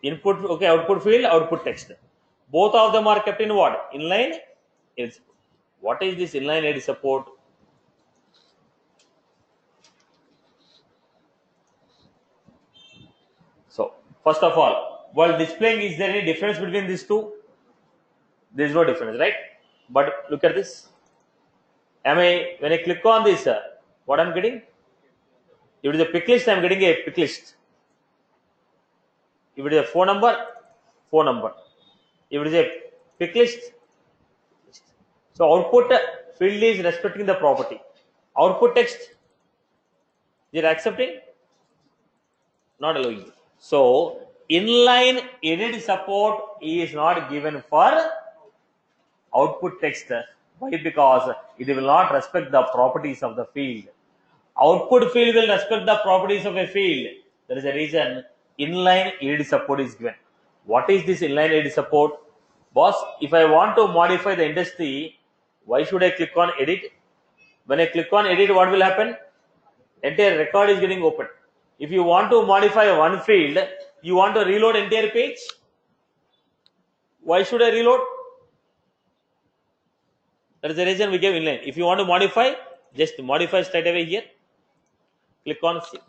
Speaker 1: input, okay, output field, output text. Both of them are kept in what? Inline Is what is this inline edit support? So first of all, while displaying, is there any difference between these two? There is no difference, right? But look at this. When I click on this, what I'm getting? If it is a pick list, I'm getting a pick list. If it is a phone number, phone number. If it is a pick list, so output field is respecting the property. Output text, they are accepting, not allowing. So inline edit support is not given for output text. Why? Because it will not respect the properties of the field. Output field will respect the properties of a field. There is a reason inline edit support is given. What is this inline edit support? Boss, if I want to modify the industry, why should I click on edit? When I click on edit, what will happen? Entire record is getting opened. If you want to modify one field, you want to reload entire page. Why should I reload? That is the reason we gave inline. If you want to modify, just modify straight away here. Click on save.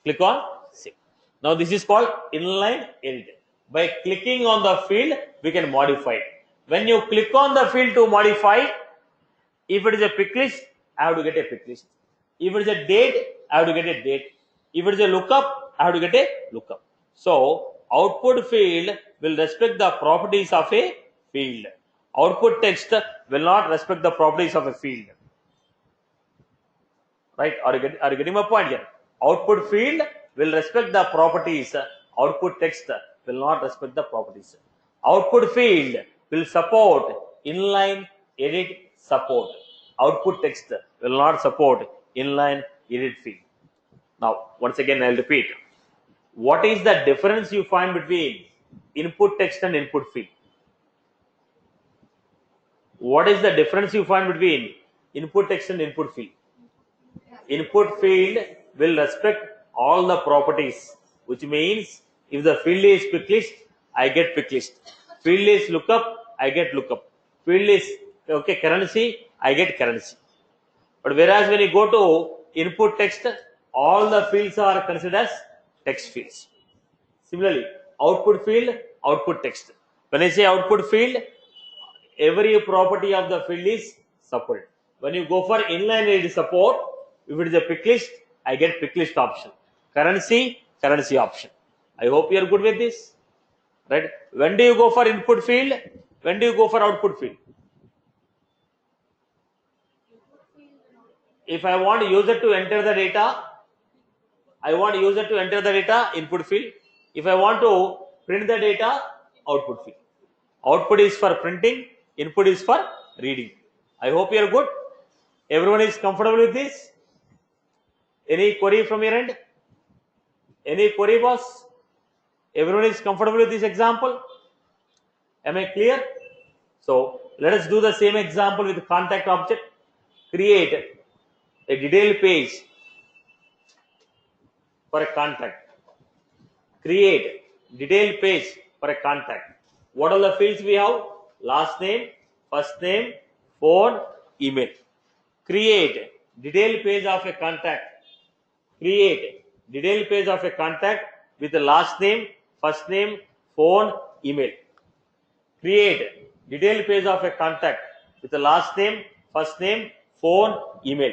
Speaker 1: Click on save. Now this is called inline edit. By clicking on the field, we can modify it. When you click on the field to modify, if it is a pick list, I have to get a pick list. If it is a date, I have to get a date. If it is a lookup, I have to get a lookup. So output field will respect the properties of a field. Output text will not respect the properties of a field. Right? Are you getting my point here? Output field will respect the properties. Output text will not respect the properties. Output field will support inline edit support. Output text will not support inline edit field. Now, once again, I'll repeat. What is the difference you find between input text and input field? What is the difference you find between input text and input field? Input field will respect all the properties, which means if the field is pick list, I get pick list. Field is lookup, I get lookup. Field is currency, I get currency. But whereas when you go to input text, all the fields are considered as text fields. Similarly, output field, output text. When I say output field, every property of the field is supported. When you go for inline edit support, if it is a pick list, I get pick list option. Currency, currency option. I hope you are good with this. Right? When do you go for input field? When do you go for output field? If I want user to enter the data, I want user to enter the data, input field. If I want to print the data, output field. Output is for printing, input is for reading. I hope you are good. Everyone is comfortable with this? Any query from your end? Any query, boss? Everyone is comfortable with this example? Am I clear? So let us do the same example with contact object. Create a detailed page for a contact. Create detailed page for a contact. What are the fields we have? Last name, first name, phone, email. Create detailed page of a contact. Create detailed page of a contact with the last name, first name, phone, email. Create detailed page of a contact with the last name, first name, phone, email.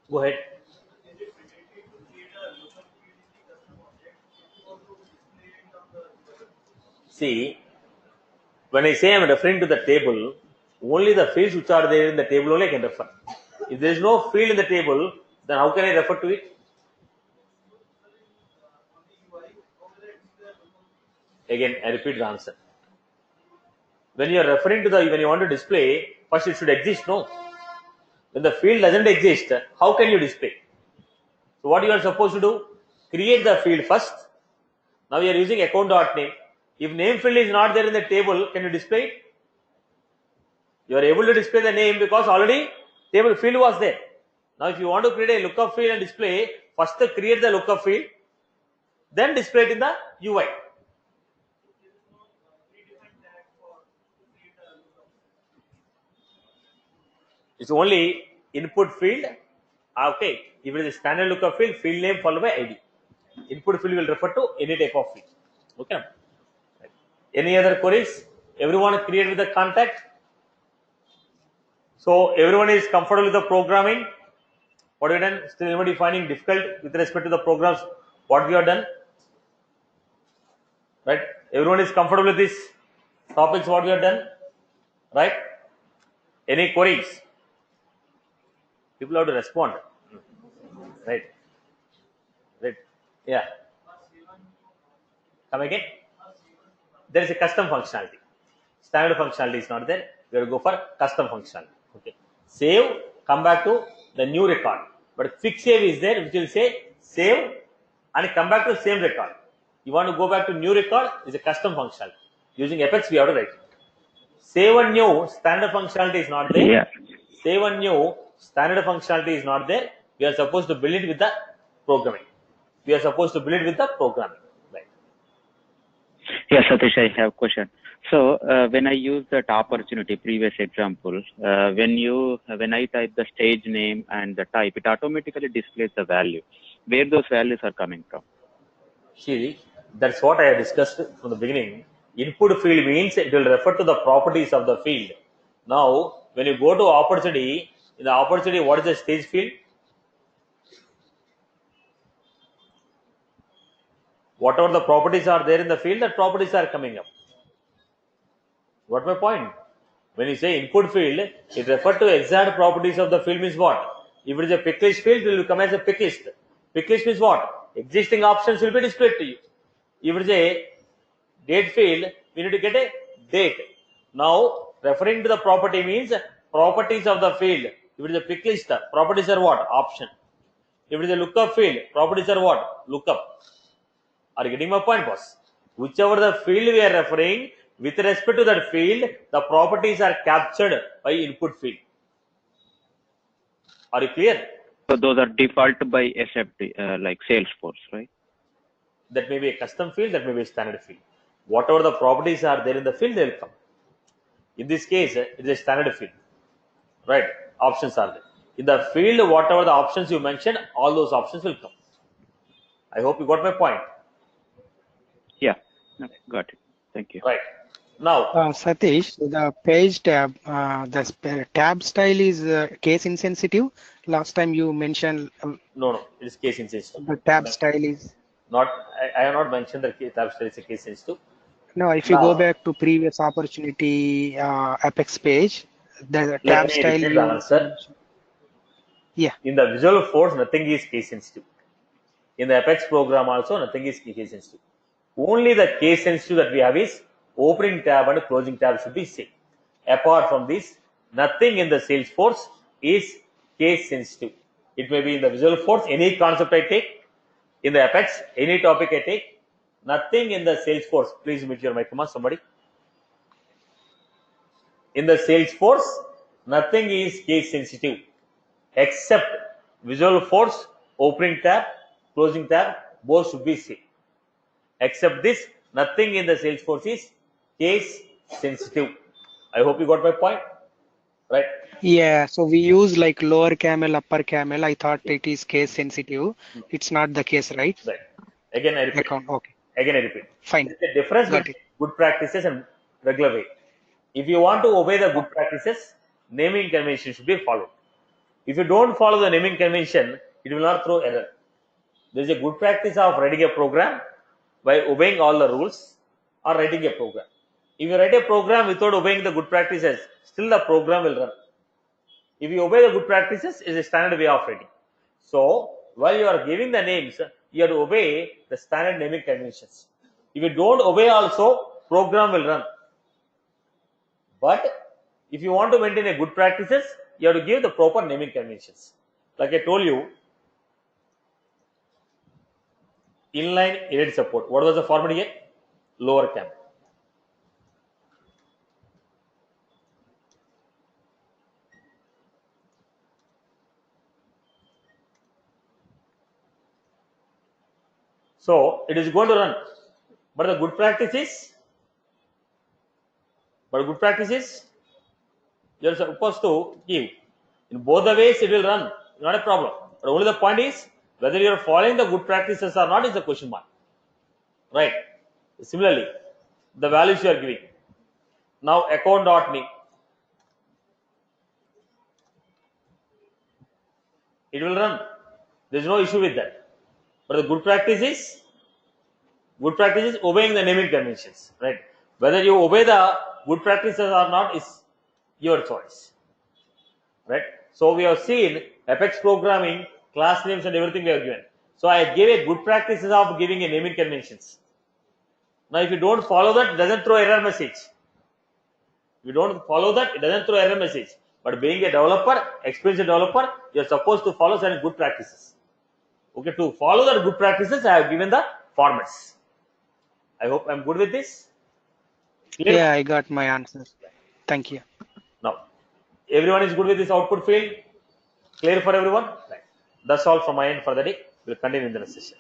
Speaker 1: Go ahead. See, when I say I am referring to the table, only the fields which are there in the table only I can refer. If there is no field in the table, then how can I refer to it? Again, I repeat the answer. When you are referring to when you want to display, first it should exist, no? When the field doesn't exist, how can you display? So what you are supposed to do? Create the field first. Now you are using account.name. If name field is not there in the table, can you display it? You are able to display the name because already table field was there. Now if you want to create a lookup field and display, first create the lookup field. then display it in the UI. It's only input field. Okay, if it is a standard lookup field, field name followed by ID. Input field will refer to any type of field. Okay. Any other queries? Everyone created the contact. So everyone is comfortable with the programming. What have you done? Still anybody finding difficult with respect to the programs? What we have done? Right? Everyone is comfortable with these topics. What we have done? Right? Any queries? People have to respond. Right? Right? Yeah. Come again? There is a custom functionality. Standard functionality is not there. We will go for custom functionality. Okay. Save, come back to the new record. But quick save is there, which will say save and come back to the same record. You want to go back to new record is a custom functionality. Using Apex, we have to write it. Save and new standard functionality is not there.
Speaker 8: Yeah.
Speaker 1: Save and new standard functionality is not there. We are supposed to build it with the programming. We are supposed to build it with the programming. Right.
Speaker 8: Yes, Satish, I have a question. So when I use that opportunity, previous example, when I type the stage name and the type, it automatically displays the value. Where those values are coming from?
Speaker 1: See, that's what I have discussed from the beginning. Input field means it will refer to the properties of the field. Now, when you go to opportunity, in the opportunity, what is the stage field? Whatever the properties are there in the field, that properties are coming up. What my point? When you say input field, it refers to exact properties of the field means what? If it is a pick list field, it will come as a pick list. Pick list means what? Existing options will be displayed to you. If it is a date field, we need to get a date. Now, referring to the property means properties of the field. If it is a pick list, properties are what? Option. If it is a lookup field, properties are what? Lookup. Are you getting my point, boss? Whichever the field we are referring, with respect to that field, the properties are captured by input field. Are you clear?
Speaker 8: So those are default by SFT, like Salesforce, right?
Speaker 1: That may be a custom field, that may be a standard field. Whatever the properties are there in the field, they will come. In this case, it is a standard field. Right? Options are there. In the field, whatever the options you mentioned, all those options will come. I hope you got my point.
Speaker 8: Yeah, okay, got it. Thank you.
Speaker 1: Right. Now,
Speaker 2: Satish, the page tab, tab style is case insensitive. Last time you mentioned
Speaker 1: no, it is case insensitive.
Speaker 2: the tab style is.
Speaker 1: Not, I have not mentioned that tab style is a case sensitive.
Speaker 2: No, if you go back to previous opportunity Apex page, the tab
Speaker 1: Let me
Speaker 2: style
Speaker 1: repeat the
Speaker 2: you
Speaker 1: answer.
Speaker 2: yeah.
Speaker 1: In the VisualForce, nothing is case sensitive. In the Apex program also, nothing is case sensitive. Only the case sensitive that we have is opening tab and closing tab should be same. Apart from this, nothing in the Salesforce is case sensitive. It may be in the VisualForce, any concept I take, in the Apex, any topic I take, nothing in the Salesforce. Please mute your mic, come on, somebody. In the Salesforce, nothing is case sensitive except VisualForce, opening tab, closing tab, both should be same. Except this, nothing in the Salesforce is case sensitive. I hope you got my point, right?
Speaker 2: Yeah, so we use like lower camel, upper camel. I thought it is case sensitive. It's not the case, right?
Speaker 1: Right. Again, I repeat.
Speaker 2: Account. Okay,
Speaker 1: Again, I repeat.
Speaker 2: fine.
Speaker 1: There is a difference
Speaker 2: Got
Speaker 1: between
Speaker 2: it.
Speaker 1: good practices and regular way. If you want to obey the good practices, naming convention should be followed. If you don't follow the naming convention, it will not throw error. There is a good practice of writing a program by obeying all the rules or writing a program. If you write a program without obeying the good practices, still the program will run. If you obey the good practices, it is a standard way of writing. So, while you are giving the names, you have to obey the standard naming conventions. If you don't obey also, program will run. But if you want to maintain a good practices, you have to give the proper naming conventions. Like I told you, inline edit support. What was the format here? Lower cam. So it is going to run. But the good practice is, you are supposed to give. In both the ways, it will run. Not a problem. But only the point is whether you are following the good practices or not is the question mark. Right. Similarly, the values you are giving. Now account.name. It will run. There is no issue with that. But the good practice is obeying the naming conventions. Right. Whether you obey the good practices or not is your choice. Right. So we have seen Apex programming, class names and everything we have given. So I gave a good practices of giving a naming conventions. Now if you don't follow that, it doesn't throw error message. If you don't follow that, it doesn't throw error message. But being a developer, experienced developer, you are supposed to follow certain good practices. Okay, to follow that good practices, I have given the formats. I hope I'm good with this. Clear?
Speaker 2: Yeah, I got my answers. Thank you.
Speaker 1: Now, everyone is good with this output field? Clear for everyone? Right. That's all from my end for the day. We'll continue in the next session.